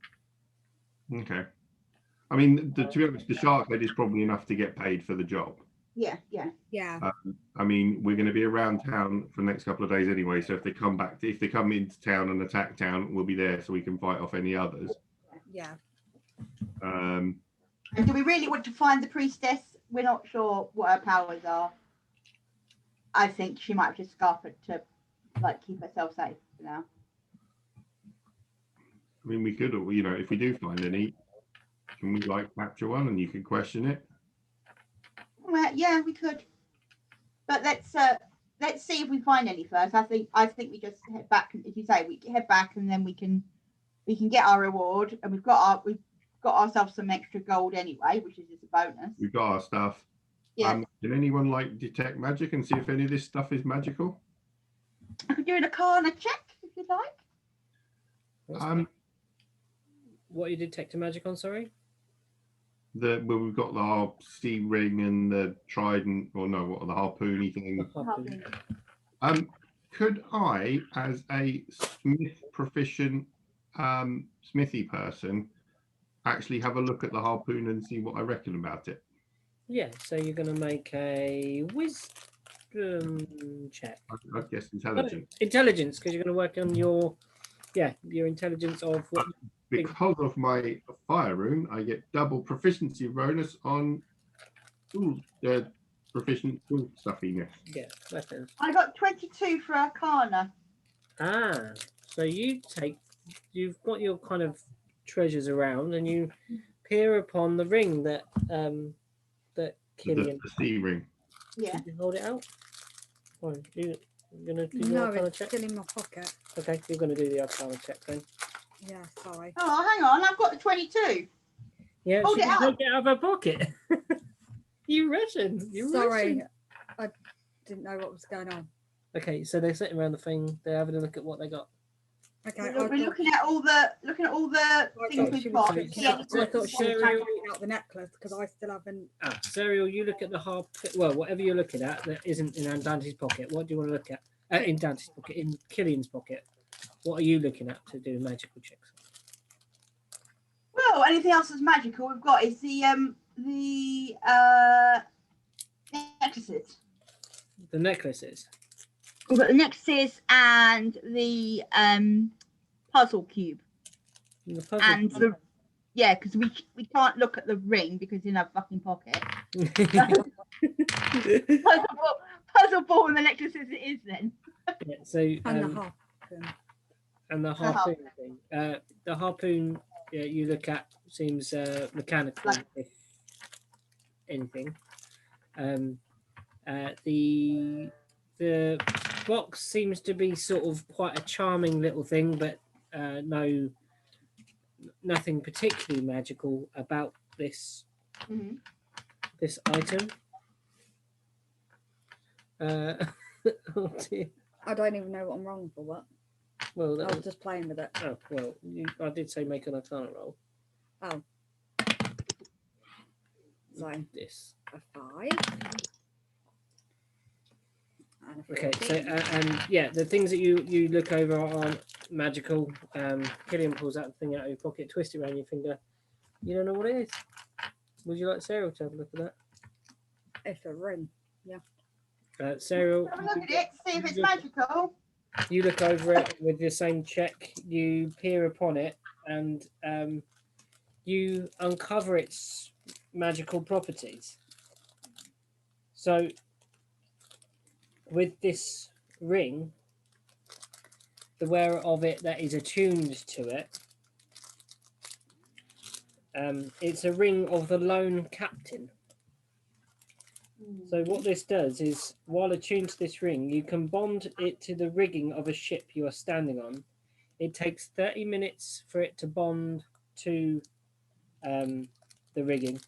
Okay. I mean, to be honest, the shark head is probably enough to get paid for the job. Yeah, yeah. Yeah. I mean, we're going to be around town for the next couple of days anyway. So if they come into town and attack town, we'll be there so we can fight off any others. Yeah. And do we really want to find the priestess? We're not sure what her powers are. I think she might have just scarfed it to like keep herself safe for now. I mean, we could, you know, if we do find any, can we like capture one and you can question it? Well, yeah, we could. But let's see if we find any first. I think we just head back. As you say, we head back and then we can get our reward, and we've got ourselves some extra gold anyway, which is just a bonus. We've got our stuff. Yeah. Can anyone like detect magic and see if any of this stuff is magical? I could do an Arcana check if you'd like. What are you detecting magic on? Sorry. Where we've got our sea ring and the trident, or no, what the harpoony thing. Could I, as a smith proficient smithy person, actually have a look at the harpoon and see what I reckon about it? Yeah. So you're going to make a wisdom check. I guess intelligence. Intelligence, because you're going to work on your intelligence of what. Because of my fire rune, I get double proficiency bonus on proficient tool stuffiness. Yeah, weapons. I got 22 for Arcana. So you've got your kind of treasures around, and you peer upon the ring that Killian. The sea ring. Yeah. Did you hold it out? Oh, you're gonna do the No, Arcana it's check. still in my pocket. Okay, you're gonna do the Arcana check then. Yeah, sorry. Oh, hang on. I've got 22. Yeah, Hold she it can out. take it out of her pocket. You Russian. Sorry, I didn't know what was going on. Okay, so they're sitting around the thing. They're having a look at what they got. Okay, We're looking at all the things thought we've got. so. Yeah. I thought she was Cereal. taking out the necklace because I still haven't. Cereal, you look at the well, whatever you're looking at that isn't in Dante's pocket. What do you want to look at? In Dante's pocket, in Killian's pocket. What are you looking at to do magical checks? Well, anything else that's magical we've got is the necklaces. The necklaces. We've got the necklaces and the puzzle cube. The puzzle And cube. because we can't look at the ring because it's in our fucking pocket. Puzzle ball and the necklaces it is then. Yeah, so And the harpoon. and the harpoon thing. The harpoon you look at seems mechanical, if anything. The box seems to be sort of quite a charming little thing, but nothing particularly magical about this this item. Oh dear. I don't even know what I'm wrong for. What? Well, I was just playing with it. oh well. I did say make an Arcana roll. Oh. So This. a 5. And a Okay, 14. so and yeah, the things that you look over aren't magical. Killian pulls that thing out of your pocket, twist it around your finger. You don't know what it is. Would you like Cyril to have a look at that? It's a ring. Cyril, Have a look at it, see if it's magical. you look over it with the same check. You peer upon it, and you uncover its magical properties. So, with this ring, the wearer of it that is attuned to it. It's a ring of the lone captain. So what this does is, while attuned to this ring, you can bond it to the rigging of a ship you are standing on. It takes 30 minutes for it to bond to the rigging.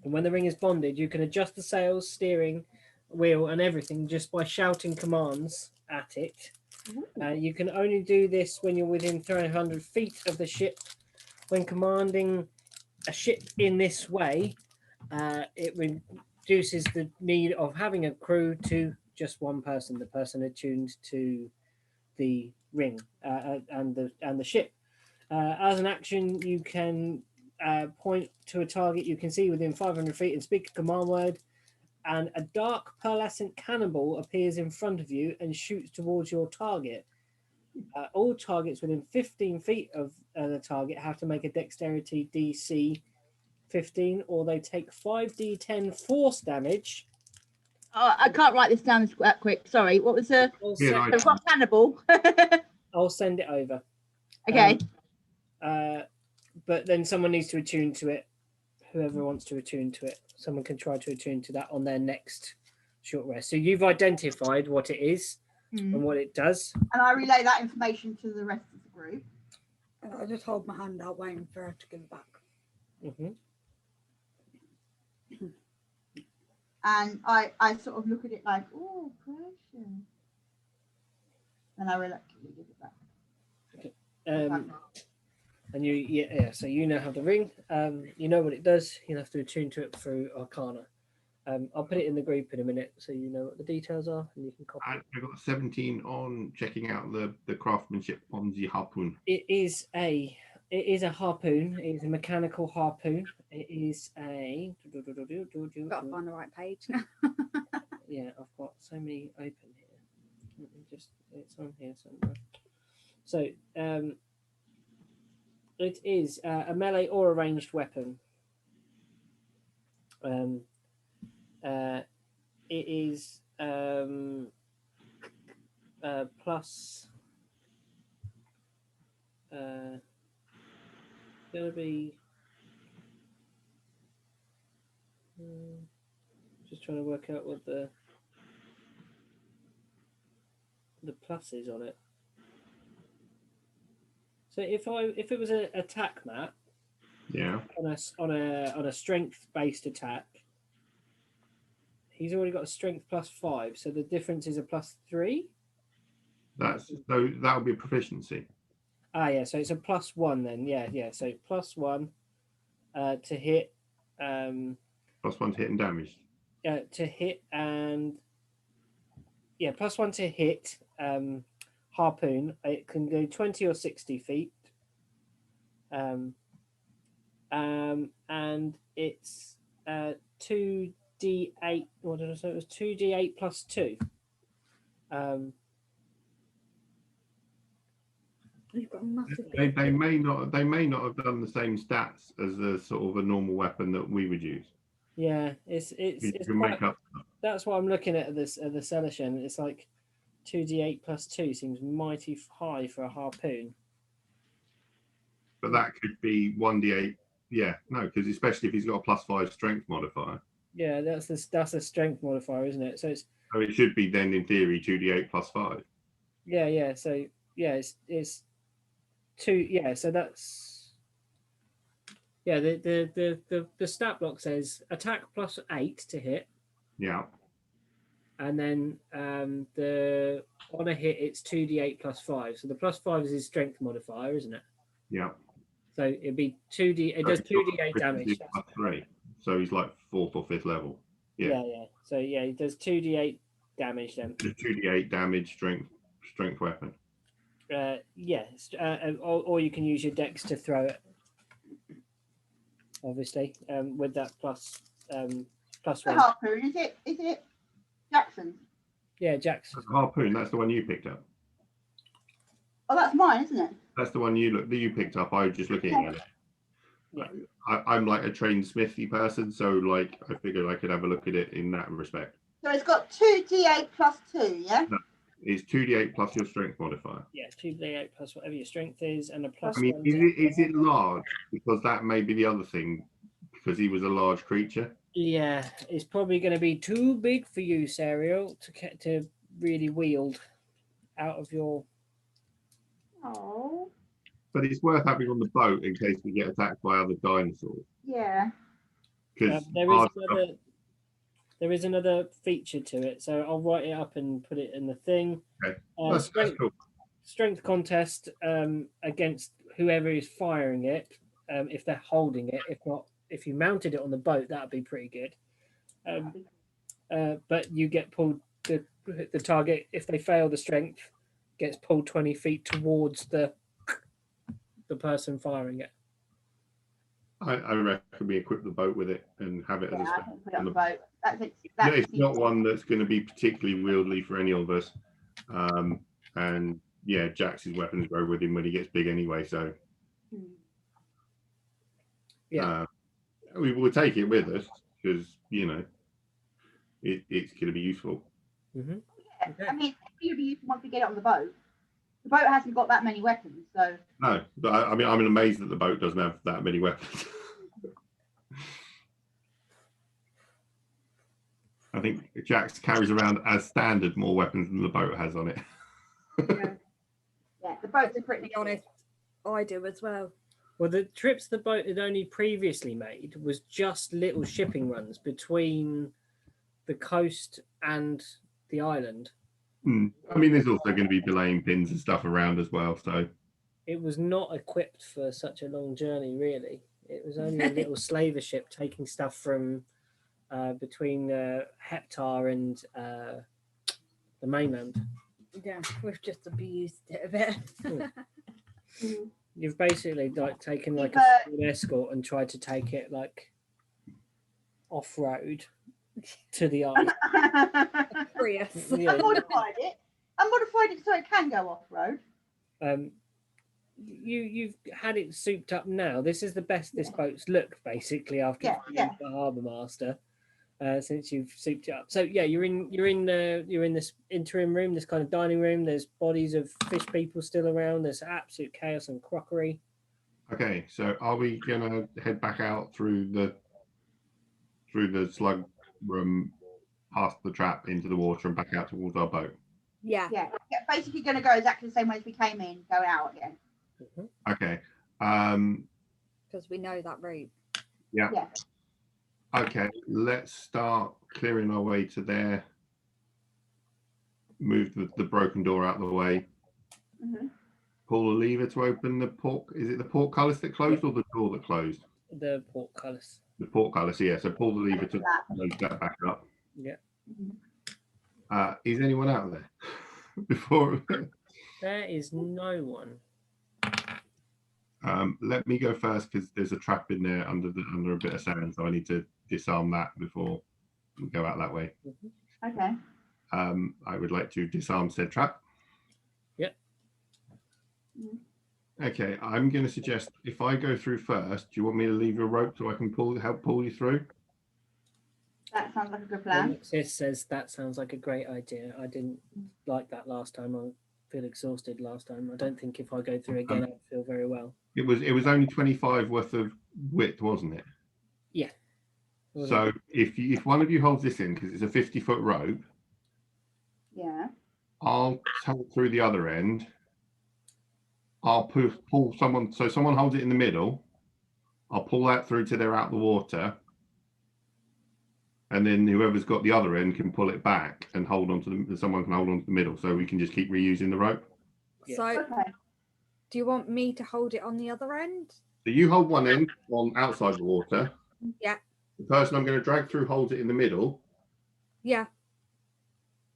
And when the ring is bonded, you can adjust the sails, steering wheel and everything just by shouting commands at it. You can only do this when you're within 300 feet of the ship. When commanding a ship in this way, it reduces the need of having a crew to just one person, the person attuned to the ring and the ship. As an action, you can point to a target you can see within 500 feet and speak a command word, and a dark pearlescent cannonball appears in front of you and shoots towards your target. All targets within 15 feet of the target have to make a dexterity DC 15, or they take 5d10 force damage. Oh, I can't write this down that quick. Sorry. What was the? Yeah, I've got cannibal. I'll send it over. Okay. But then someone needs to attune to it. Whoever wants to attune to it, someone can try to attune to that on their next short rest. So you've identified what it is and what it does. And I relay that information to the rest of the group. And I just hold my hand out waiting for her to give it back. And I sort of look at it like, oh, precious. And I reluctantly give it back. And so you now have the ring. You know what it does. You'll have to attune to it through Arcana. I'll put it in the group in a minute so you know what the details are and you can copy it. I got 17 on checking out the craftsmanship on the harpoon. It is a harpoon. It is a mechanical harpoon. It is a. Got to find the right page. Yeah, I've got so many open here. Let me just. It's on here somewhere. So, it is a melee or a ranged weapon. It is plus. Gonna be. Just trying to work out what the plus is on it. So if it was an attack map, Yeah. on a strength based attack, he's already got a strength +5, so the difference is a +3. So that would be a proficiency. Yeah, so it's a +1 then. Yeah. So +1 to hit. +1 to hit and damage. To hit and +1 to hit. Harpoon. It can go 20 or 60 feet. And it's 2d8. What did I say? It was 2d8 +2. You've got a massive. They may not have done the same stats as the sort of a normal weapon that we would use. Yeah, it's make up. That's what I'm looking at this the Celestian. It's like 2d8 +2 seems mighty high for a harpoon. But that could be 1d8. Yeah, no, because especially if he's got a +5 strength modifier. Yeah, that's a strength modifier, isn't it? So it should be then in theory 2d8 +5. Yeah. So it's 2. Yeah, so that's the stat block says attack +8 to hit. Yeah. And then the on a hit it's 2d8 +5. So the +5 is his strength modifier, isn't it? Yeah. So it'd be 2d. It does 2d8 damage. +3. So he's like 4th or 5th level. Yeah. So he does 2d8 damage then. 2d8 damage strength weapon. Yes. Or you can use your dex to throw it. Obviously, with that +1. The harpoon, is it Jackson's? Yeah, Jackson. Harpoon, that's the one you picked up. Oh, that's mine, isn't it? That's the one you picked up. I was just looking at it. Yeah. I'm like a trained smithy person, so like I figured I could have a look at it in that respect. So it's got 2d8 +2, yeah? It's 2d8 plus your strength modifier. Yeah, 2d8 plus whatever your strength is, and a plus I mean, 1 is it large? Because that may be the other thing. Because he was a large creature. Yeah, it's probably going to be too big for you, Serial, to really wield out of your. Oh, But it's worth having on the boat in case we get attacked by other dinosaurs. yeah. Because There is another feature to it, so I'll write it up and put it in the thing. Okay. That's cool. Strength contest against whoever is firing it, if they're holding it. If not, if you mounted it on the boat, that would be pretty good. But you get pulled, the target, if they fail the strength, gets pulled 20 feet towards the person firing it. I reckon we equip the boat with it and have it Yeah, as I a can put it on the boat. That's it's not one that's going to be particularly wieldy for any of us. And yeah, Jax's weapons grow with him when he gets big anyway. So Yeah, we will take it with us because you know it's going to be useful. Mm-hmm. Yeah. Okay. I mean, it'll be useful once we get it on the boat. The boat hasn't got that many weapons, so. No, but I mean, I'm amazed that the boat doesn't have that many weapons. I think Jax carries around as standard more weapons than the boat has on it. Yeah, the boats are To pretty be honest, I do as well. Well, the trips the boat had only previously made was just little shipping runs between the coast and the island. I mean, there's also going to be belaying pins and stuff around as well. So It was not equipped for such a long journey, really. It was only a little slaver ship taking stuff from between Heptar and the mainland. Yeah, we've just abused it a bit. You've basically like taken like a full escort and tried to take it like off road to the island. Prius. Yeah. I modified it. I modified it so it can go off road. You've had it souped up now. This is the best this boat's looked basically after being the harbour master. Since you've souped it up. So yeah, you're in this interim room, this kind of dining room. There's bodies of fish people still around. There's absolute chaos and crockery. okay, so are we gonna head back out through the slug room, past the trap into the water and back out towards our boat? Yeah. Yeah, basically going to go exactly the same way as we came in, go out again. Okay. Because we know that route. Yeah. Yeah. Okay, let's start clearing our way to there. Move the broken door out of the way. Pull the lever to open the port. Is it the portcullis that closed or the door that closed? The portcullis. The portcullis, yeah. So pull the lever to close that back up. Yeah. Is anyone out there? Before There is no one. let me go first because there's a trap in there under a bit of sand, so I need to disarm that before we go out that way. Okay. I would like to disarm said trap. Yep. Okay, I'm going to suggest if I go through first, do you want me to leave your rope so I can help pull you through? That sounds like a good plan. Alexis says that sounds like a great idea. I didn't like that last time. I feel exhausted last time. I don't think if I go through again, I'd feel very well. It was only 25 worth of width, wasn't it? Yeah. So if one of you holds this in, because it's a 50-foot rope, Yeah. I'll hold through the other end. I'll pull someone, so someone holds it in the middle. I'll pull that through till they're out the water. And then whoever's got the other end can pull it back and hold on to someone can hold on to the middle, so we can just keep reusing the rope. Yeah. So Okay. do you want me to hold it on the other end? So you hold one end on outside the water. Yeah. The person I'm going to drag through holds it in the middle. Yeah.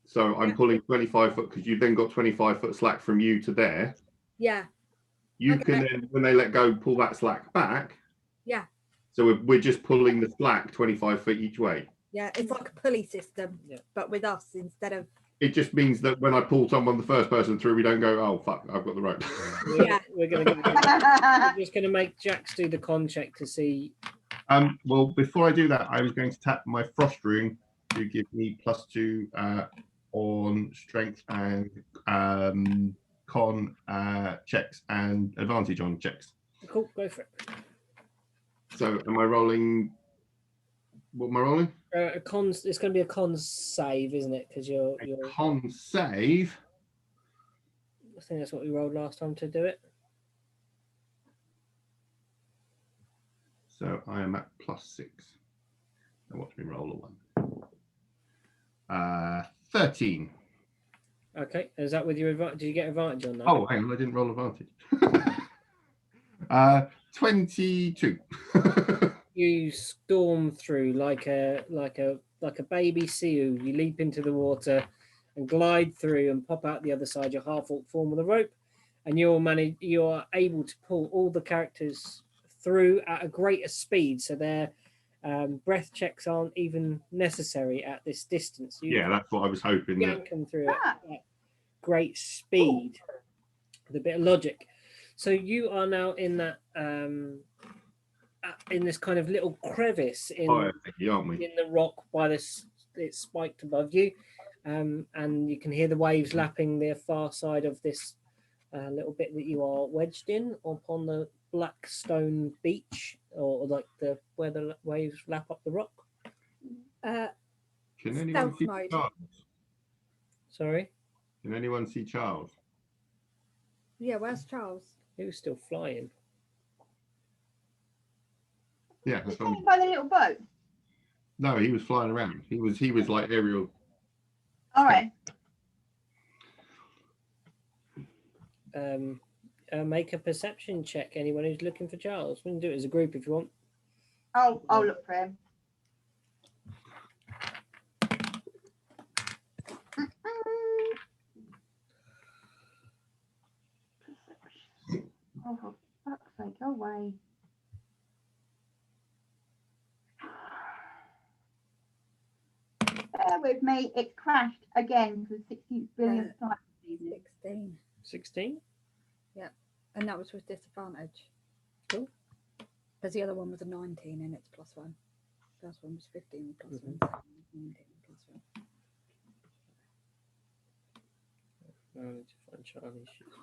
So I'm pulling 25 foot because you've then got 25 foot slack from you to there. Yeah. You Okay. can then, when they let go, pull that slack back. Yeah. So we're just pulling the slack 25 feet each way. Yeah. It's like a pulley system, Yeah. but with us instead of. It just means that when I pull someone, the first person through, we don't go, oh, fuck, I've got the rope. Yeah. We're just going to make Jax do the con check to see. Well, before I do that, I was going to tap my frost rune to give me +2 on strength and con checks and advantage on checks. Cool, go for it. So am I rolling? What am I rolling? A cons. It's going to be a cons save, isn't it? Because you're. Con save. I think that's what we rolled last time to do it. So I am at +6. And what do we roll a 1? 13. Okay, is that with your advantage? Did you get advantage on that? Oh, hang on, I didn't roll advantage. 22. You storm through like a baby seal. You leap into the water and glide through and pop out the other side. Your half-orc form with a rope, and you're able to pull all the characters through at a greater speed, so their breath checks aren't even necessary at this distance. You Yeah, that's what I was hoping. yank them through at great speed with a bit of logic. So you are now in that in this kind of little crevice in aren't we? in the rock by this. It's spiked above you, and you can hear the waves lapping the far side of this little bit that you are wedged in upon the black stone beach, or like where the waves lap up the rock. Can anyone Stealth see mode. Charles? Sorry, Can anyone see Charles? Yeah, where's Charles? he was still flying. Yeah, He's that's what staying by the little boat. no, he was flying around. He was like aerial. All right. Make a perception check. Anyone who's looking for Charles, we can do it as a group if you want. I'll look for him. Oh, for fuck's sake, go away. Bear with me, it crashed again for the 16th billionth time this evening. 16. 16. And that was with disadvantage. Cool. Because the other one was a 19 and it's +1. First one was 15 plus 1. 19 plus 1. I need to find Charlie's sheet.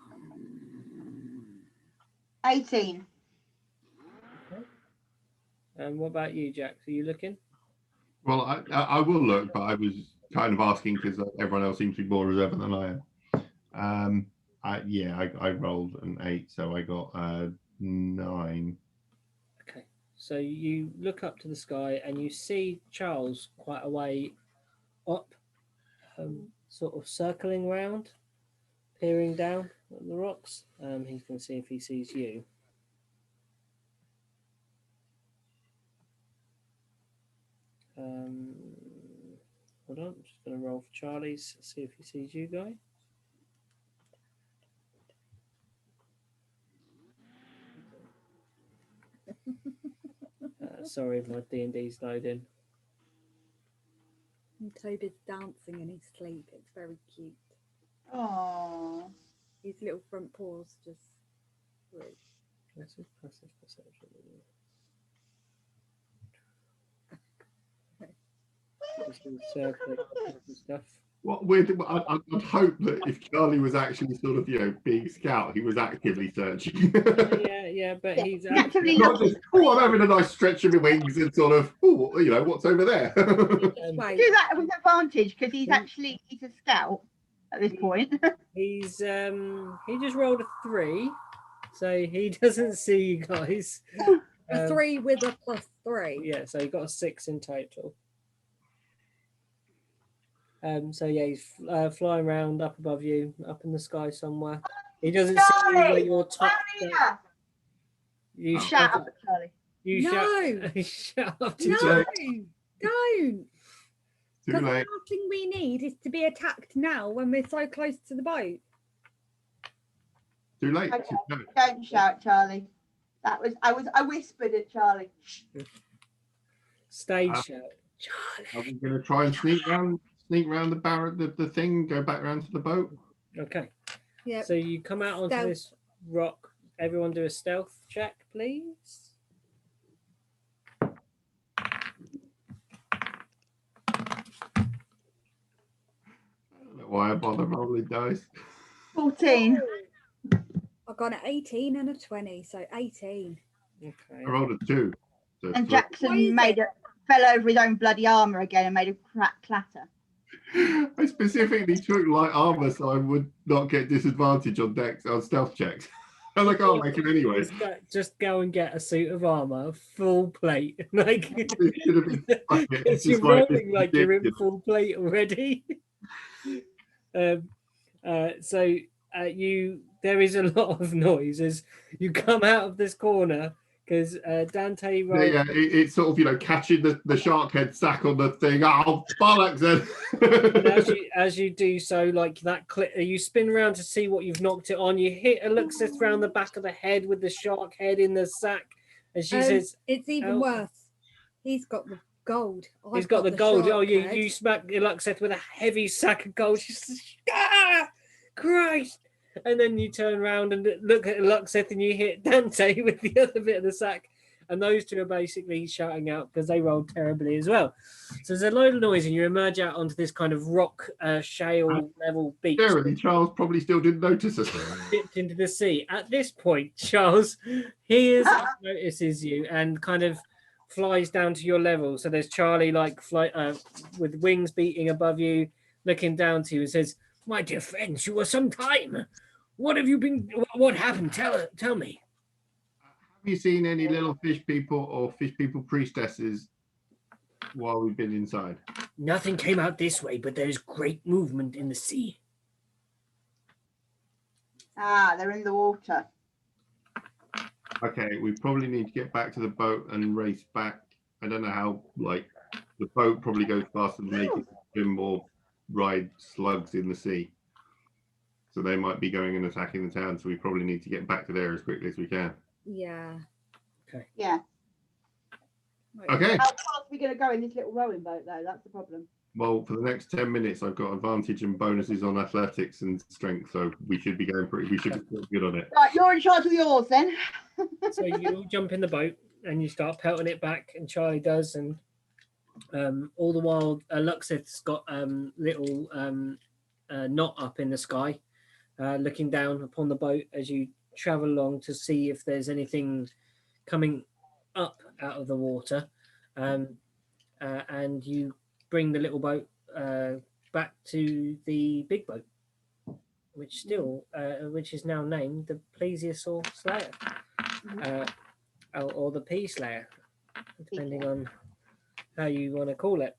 18. And what about you, Jack? Are you looking? Well, I will look, but I was kind of asking because everyone else seems to be more reserved than I am. I rolled an 8, so I got 9. Okay. So you look up to the sky and you see Charles quite a way up, sort of circling round, peering down at the rocks. He's going to see if he sees you. Hold on, I'm just going to roll for Charlie's, see if he sees you, guy. Sorry if my D&D's loading. And Toby's dancing in his sleep. It's very cute. Oh. His little front paws just. What's his passive perception? Just in circling and stuff. What weird? I'd hope that if Charlie was actually sort of, being scout, he was actively searching. Yeah, but he's actively Not just, I'm having a nice stretch of my wings and sort of, what's over there? Do that with advantage because he's a scout at this point. He's he just rolled a 3, so he doesn't see you guys. A 3 with a +3. Yeah, so he got a 6 in total. So yeah, he's flying around up above you, up in the sky somewhere. He doesn't see you where you're top. You Shout up at Charlie. You No. shut up to No, Charlie. don't. Too Because the late. last thing we need is to be attacked now when we're so close to the boat. Too late. Okay. No. Don't shout, Charlie. I whispered at Charlie. Stage Uh, shout. Are we going to try and sneak round the barrel, the thing, go back round to the boat? Okay. Yeah. So you come out onto Stealth. this rock. Everyone do a stealth check, please. I bother rolling dice? 14. I got an 18 and a 20, so 18. I Okay. rolled a 2. So And What Jackson is fell over his own bloody armour again and made a clatter. I specifically took light armor so I would not get disadvantage on stealth checks. And I can't make it anyway. Just go and get a suit of armor, full plate. Like It should have been fucking- it's because you're just like, rolling it's like you're in ridiculous. full plate already. So there is a lot of noise as you come out of this corner because Dante Yeah, rolled. it's sort of, you know, catching the shark head sack on the thing. Oh, bollocks! And Then. as you do so, like that clip, you spin around to see what you've knocked it on. You hit Alexis round the back of the head with the shark head in the sack, and she says, It's even "Oh." worse. He's got the gold. He's I've got the gold. shark Oh, you head. smack Luxeth with a heavy sack of gold. She says, "Ah, Christ!" And then you turn around and look at Luxeth, and you hit Dante with the other bit of the sack. And those two are basically shouting out because they rolled terribly as well. So there's a load of noise, and you emerge out onto this kind of rock, shale level beach. Scarily, Charles probably still didn't notice us. Dipped into the sea. At this point, Charles notices you and kind of flies down to your level. So there's Charlie like with wings beating above you, looking down to you and says, "My dear friends, you were some time. What have you been? What happened? Tell me." Have you seen any little fish people or fish people priestesses while we've been inside? Nothing came out this way, but there's great movement in the sea. Ah, they're in the water. Okay, we probably need to get back to the boat and race back. I don't know how, like, the boat probably goes faster than they can swim or ride slugs in the sea. So they might be going and attacking the town. So we probably need to get back to there as quickly as we can. Yeah. Yeah. Okay. How fast are we going to go in this little rowing boat, though? That's the problem. Well, for the next 10 minutes, I've got advantage and bonuses on athletics and strength. So we should be going we should be good on it. Right, you're in charge of the oars then. So you jump in the boat and you start pelting it back, and Charlie does, and all the while Luxeth's got little knot up in the sky, looking down upon the boat as you travel along to see if there's anything coming up out of the water, and you bring the little boat back to the big boat, which is now named the Plesiosaur Slayer, or the Pea Slayer, depending on how you want to call it.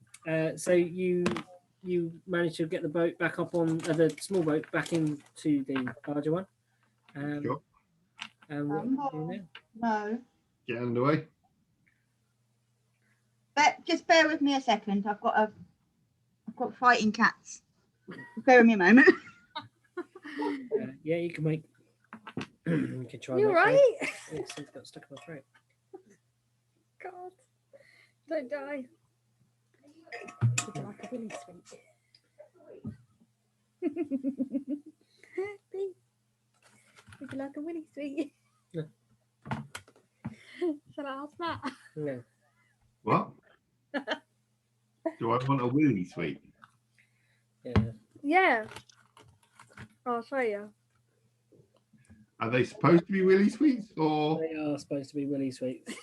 So you manage to get the boat back up on the small boat back into the larger one. Sure. And what do you do now? No. Get under the way. But just bear with me a second. I've got fighting cats. Bear with me a moment. Yeah, you can make. You can try. You that, right? It's got stuck in my throat. God. Don't die. Would you like a willy sweet? Would you like a willy sweet? No. Shall I ask Matt? No. What? Do I want a willy sweet? Yeah. Yeah. I'll show you. Are they supposed to be willy sweets or? They are supposed to be willy sweets.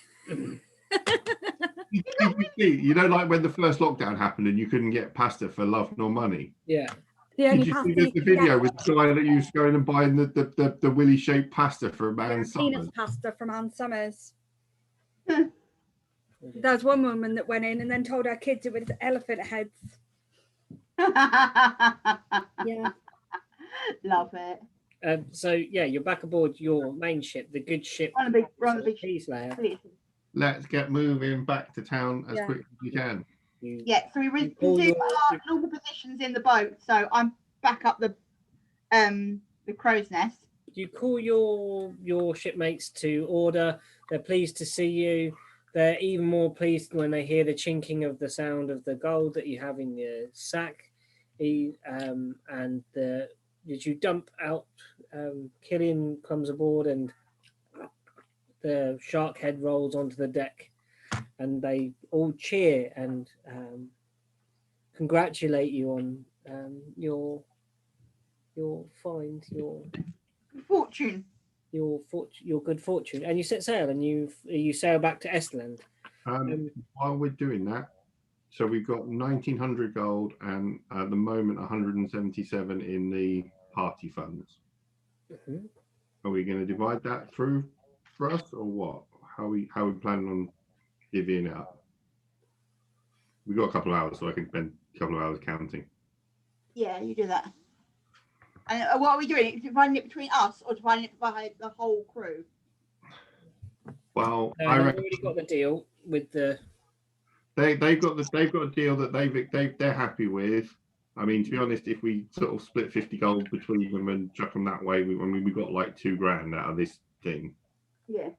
You know, like when the first lockdown happened and you couldn't get pasta for love nor money. Yeah. The only Did you pasta see you the can video get with the guy that used to go in and buying the willy shaped pasta for a man's peanuts pasta from Ann Summers. There's one woman that went in and then told her kids it was elephant heads. Yeah. Love it. So yeah, you're back aboard your main ship, the good ship. On the big Pea Slayer. Let's get moving back to town as quick as we can. Yeah, so we You call resume your- our normal positions in the boat. So I'm back up the crow's nest. You call your shipmates to order. They're pleased to see you. They're even more pleased when they hear the chinking of the sound of the gold that you have in your sack. Did you dump out? Killian comes aboard and the shark head rolls onto the deck, and they all cheer and congratulate you on your you'll find Fortune. your good fortune, and you set sail and you sail back to Estland. While we're doing that, so we've got 1,900 gold and at the moment 177 in the party funds. Mhm. Are we going to divide that through for us, or what? How we planning on divvying it up? We've got a couple of hours, so I can spend a couple of hours counting. Yeah, you do that. And what are we doing? Dividing it between us or dividing it by the whole crew? Well, No, I they've reckon already got the deal with the. they've got a deal that they're happy with. I mean, to be honest, if we sort of split 50 gold between them and chuck them that way, we got like $2,000 out of this thing. Yeah.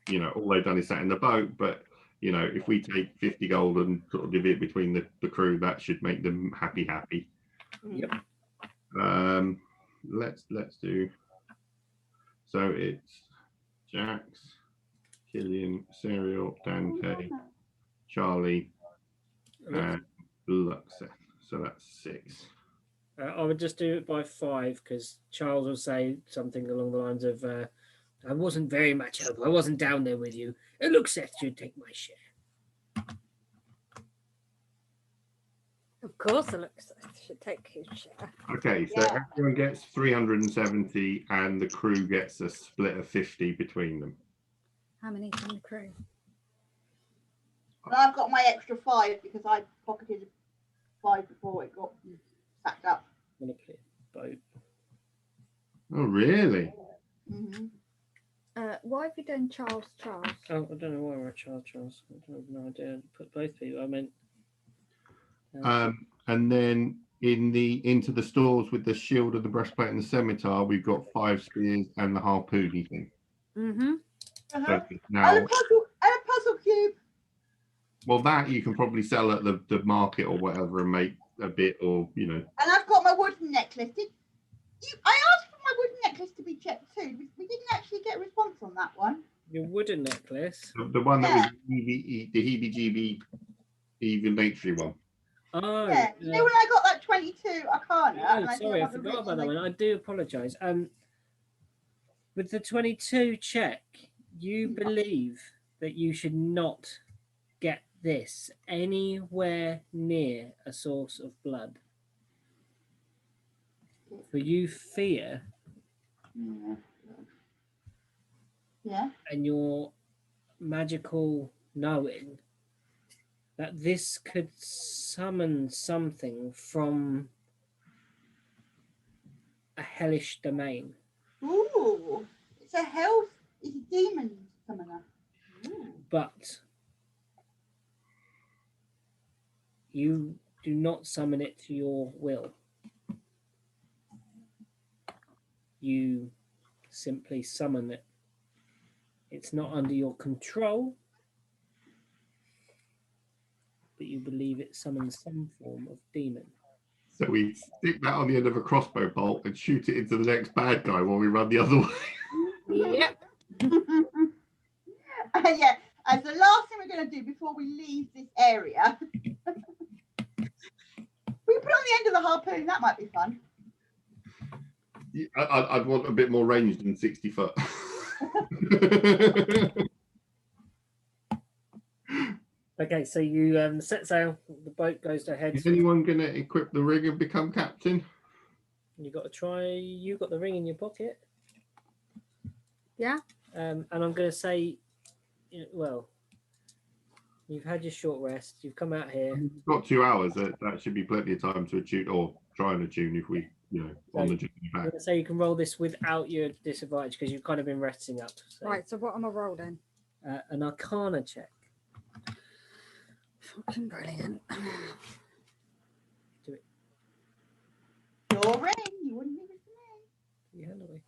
You know, all they've done is sat in the boat, but you know, if we take 50 gold and sort of divvy it between the crew, that should make them happy. Yep. Let's do. So it's Jax, Killian, Serial, Dante, Charlie, and Luxeth. So that's 6. I would just do it by 5 because Charles will say something along the lines of, "I wasn't very much help. I wasn't down there with you. It looks Seth should take my share." Of course, Alexa should take his share. Okay, so Yeah. everyone gets 370, and the crew gets a split of 50 between them. How many from the crew? And I've got my extra 5 because I pocketed 5 before it got stacked up. I'm gonna play boat. Oh, really? Mm-hmm. Why have you done Charles? Oh, I don't know why we're at Charles. I have no idea. Put both people. I meant. And then into the stores with the shield of the breastplate and the scimitar, we've got 5 spears and the harpoony thing. Mm-hmm. Uh-huh. So now, And a puzzle cube. well, that you can probably sell at the market or whatever and make a bit, or you know. And I've got my wooden necklace. I asked for my wooden necklace to be checked too. We didn't actually get a response on that one. Your wooden necklace. The one that was the heebie-jeebie evil nature one. Oh, Yeah. You know when I got that 22 Arcana? oh, and sorry, I didn't have forgot the about that one. I do apologise. With the 22 check, you believe that you should not get this anywhere near a source of blood. For you fear Yeah. and your magical knowing that this could summon something from a hellish domain. Ooh. It's a demon summoner. Ooh. But you do not summon it to your will. You simply summon it. It's not under your control, but you believe it summons some form of demon. So we stick that on the end of a crossbow bolt and shoot it into the next bad guy while we run the other way. Yep. Yeah. As the last thing we're going to do before we leave this area, we put on the end of the harpoon. That might be fun. I'd want a bit more range than 60 foot. Okay, so you set sail. The boat goes ahead. Is anyone going to equip the rig and become captain? You got to try. You got the ring in your pocket. Yeah. And I'm going to say, well, you've had your short rest. You've come out here. We've got 2 hours. That should be plenty of time to attune or try and attune if we, on the journey I'm back. going to say you can roll this without your disadvantage because you've kind of been resting up. So, Right. So what am I rolling? an Arcana check. Fucking brilliant. Do it. Your ring. You wouldn't need it for me. Yeah, no way.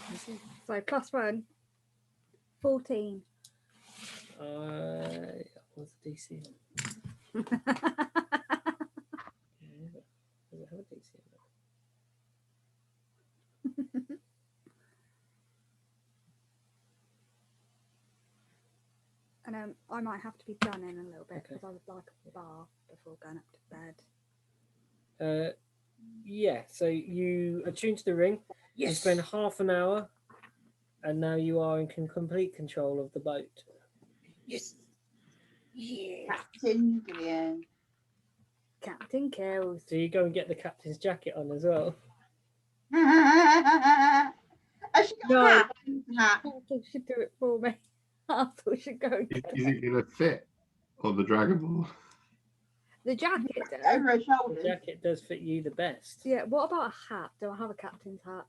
Let's see. So +1. 14. What's the DC? Does it have a DC? And I might have to be done in a little bit Okay. because I would like a bath before going up to bed. Yeah, so you attune to the ring. You spend half an hour, and now you are in complete control of the boat. Yes. Yeah. Captain Gillian. Captain Kills. So you go and get the captain's jacket on as well. Has she got No. a hat? Hat. Hazel should do it for me. Hazel should go and Is get it going to fit on the Dragon Ball? the jacket. Does. Over her The shoulders. jacket does fit you the best. Yeah. What about a hat? Do I have a captain's hat?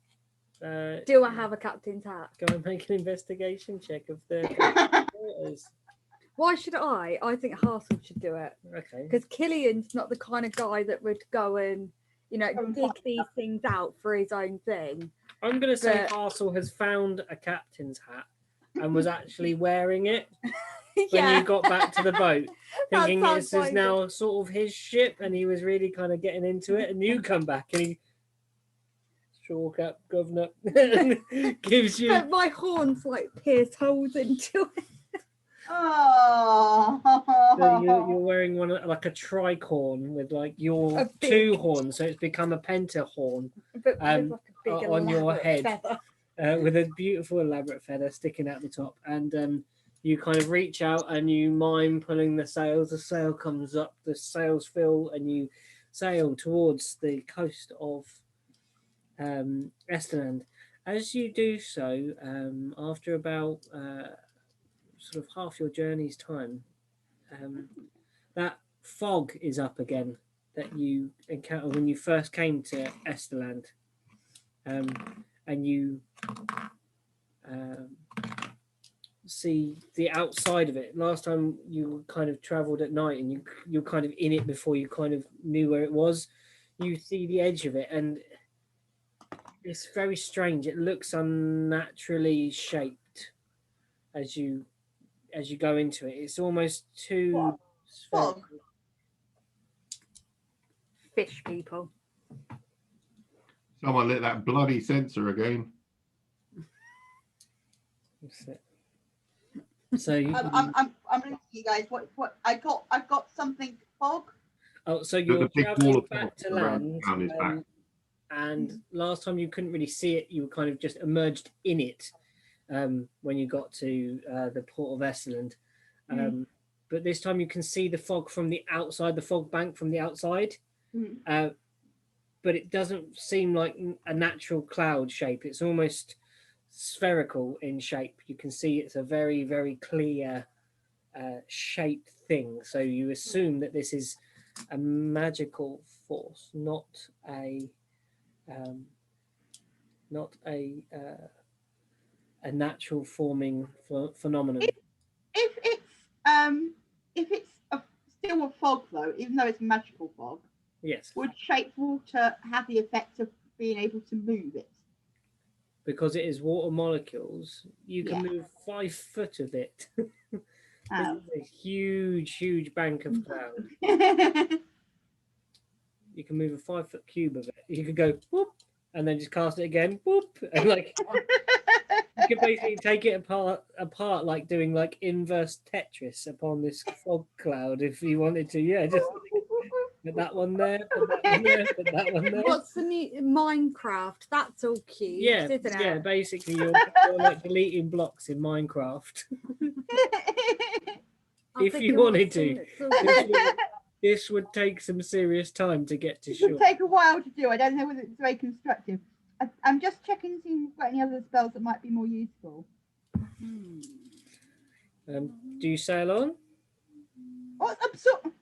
Do I have a captain's hat? Go and make an investigation check of the waters. Why should I? I think Hazel should do it Okay. because Killian's not the kind of guy that would go and Go and dig find these things out for his own thing. I'm going to say But- Harsel has found a captain's hat and was actually wearing it when Yeah. you got back to the boat, That thinking sounds this is like now sort of his ship, and he was really kind of getting into it. And you come back and he, sure, Cap, governor, gives you. But my horns like pierce holes into it. Oh. So you're wearing one like a tricorn with like your A big- two horns, so it's become a pentahorn But Um, with like a big on your elaborate head. feather. With a beautiful elaborate feather sticking out the top, and you kind of reach out and you mime pulling the sails. The sail comes up, the sails fill, and you sail towards the coast of Esterland. As you do so, after about sort of half your journey's time, that fog is up again that you encountered when you first came to Esterland, and you see the outside of it. Last time you kind of traveled at night and you're kind of in it before you kind of knew where it was. You see the edge of it, and it's very strange. It looks unnaturally shaped as you go into it. It's almost too What? Fog? spherical. Fish people. Someone lit that bloody sensor again. That's it. So you, I'm looking at you guys. What I've got something fog. oh, so The you're big ball traveling of back fog to around land, down his back. and last time you couldn't really see it. You were kind of just immersed in it when you got to the port of Esseland. But this time you can see the fog from the outside, the fog bank from the outside. But it doesn't seem like a natural cloud shape. It's almost spherical in shape. You can see it's a very, very clear shaped thing. So you assume that this is a magical force, not a natural forming phenomenon. If it's still a fog though, even though it's magical fog, Yes, would shaped water have the effect of being able to move it? because it is water molecules. You can Yeah. move 5 foot of it. Oh. It's a huge bank of cloud. You can move a 5 foot cube of it. You could go whoop, and then just cast it again, whoop, and like you could basically take it apart like doing like inverse Tetris upon this fog cloud if you wanted to. Yeah, just put that one there, put that one there, put that one there. What's the new Minecraft? That's all cute, Yeah, isn't it? yeah. Basically, you're like deleting blocks in Minecraft. I if think you it wanted was- to. it's all- This would take some serious time to get to It would shore. take a while to do. I don't know whether it's very constructive. I'm just checking to see if we've got any other spells that might be more useful. Do you sail on? What absorb?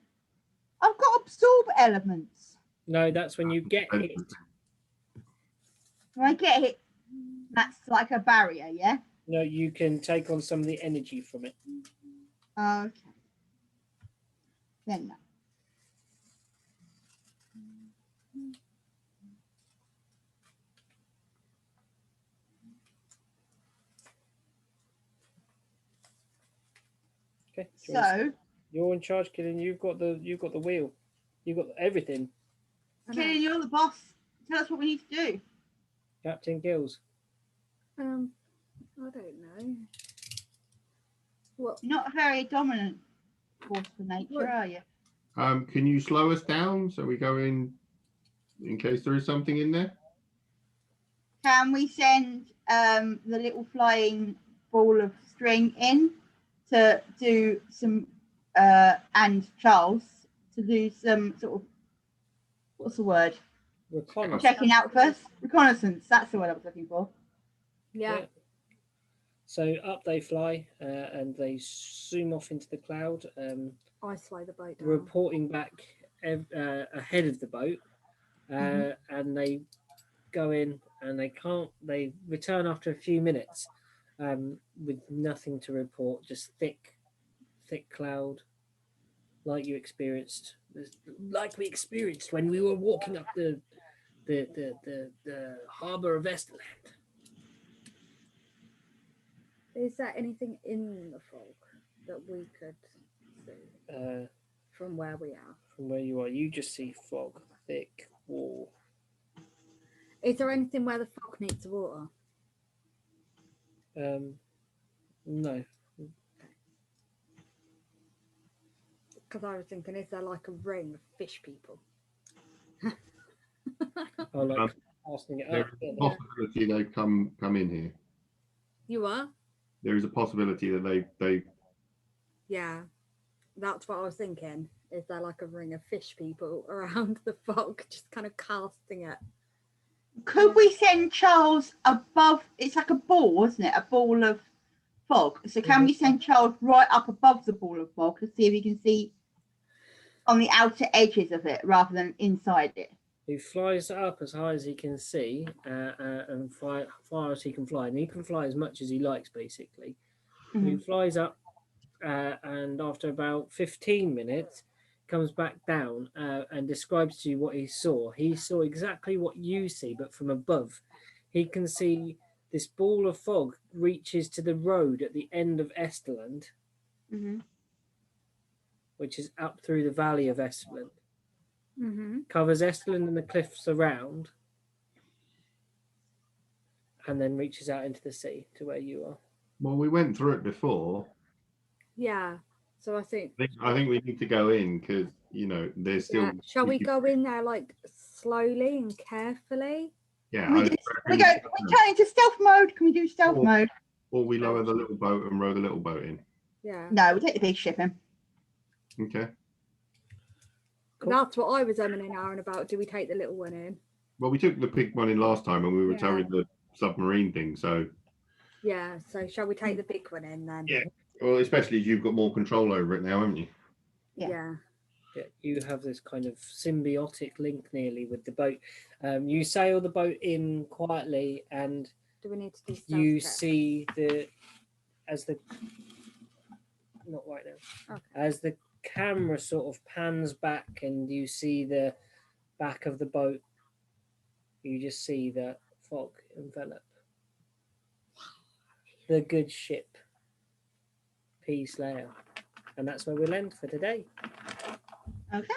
I've got absorb elements. No, that's when you get hit. When I get hit, that's like a barrier, yeah? No, you can take on some of the energy from it. Okay. Then no. Okay. do you want to- So, you're in charge, Killian. You've got the wheel. You've got everything. I know. Killian, you're the boss. Tell us what we need to do. Captain Gills. I don't know. What? You're not a very dominant force for nature, What? are you? Can you slow us down so we go in in case there is something in there? Can we send the little flying ball of string in to do some, and Charles to do some sort of, what's the word? Reconnaissance. Checking out first. Reconnaissance. That's the word I was looking for. Yeah. So up they fly and they zoom off into the cloud, I slow the boat down. reporting back ahead of the boat, and they go in and they return after a few minutes with nothing to report, just thick cloud, like we experienced when we were walking up the harbour of Esteland. Is there anything in the fog that we could see from where we are? From where you are, you just see fog, thick wall. Is there anything where the fog needs water? No. Because I was thinking, is there like a ring of fish people? Oh, like casting it There up. is a possibility they come in here. You are? There is a possibility that they Yeah. That's what I was thinking. Is there like a ring of fish people around the fog, just kind of casting it? Could we send Charles above? It's like a ball, isn't it? A ball of fog. So can we send Charles right up above the ball of fog to see if he can see on the outer edges of it rather than inside it? He flies up as high as he can see and far as he can fly. And he can fly as much as he likes, basically. He flies up and after about 15 minutes comes back down and describes to you what he saw. He saw exactly what you see, but from above. He can see this ball of fog reaches to the road at the end of Esteland, which is up through the valley of Esteland. Covers Esteland and the cliffs around, and then reaches out into the sea to where you are. Well, we went through it before. Yeah. So I think we need to go in because there's still. Yeah. Shall we go in there like slowly and carefully? Yeah. Can we turn into stealth mode? Can we do stealth mode? Or we lower the little boat and row the little boat in. Yeah. No, we take the big ship in. Okay. Cool. That's what I was umming and ahhing about. Do we take the little one in? Well, we took the big one in last time and we were towing the submarine thing, so. Yeah, so shall we take the big one in then? Yeah. Well, especially as you've got more control over it now, haven't you? Yeah. Yeah, you have this kind of symbiotic link nearly with the boat. You sail the boat in quietly, and Do we need to do stealth you check? see not right now. Okay. As the camera sort of pans back and you see the back of the boat, you just see the fog envelop the good ship Peace Slayer, and that's where we'll end for today. Okay.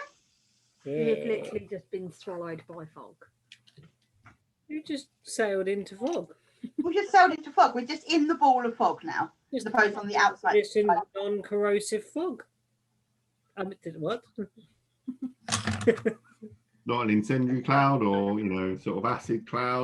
We've literally just been swallowed by fog. You just sailed into fog. We just sailed into fog. We're just in the ball of fog now, as Just opposed on the outside. It's in non-corrosive fog. What? Not an incendiary cloud or sort of acid cloud.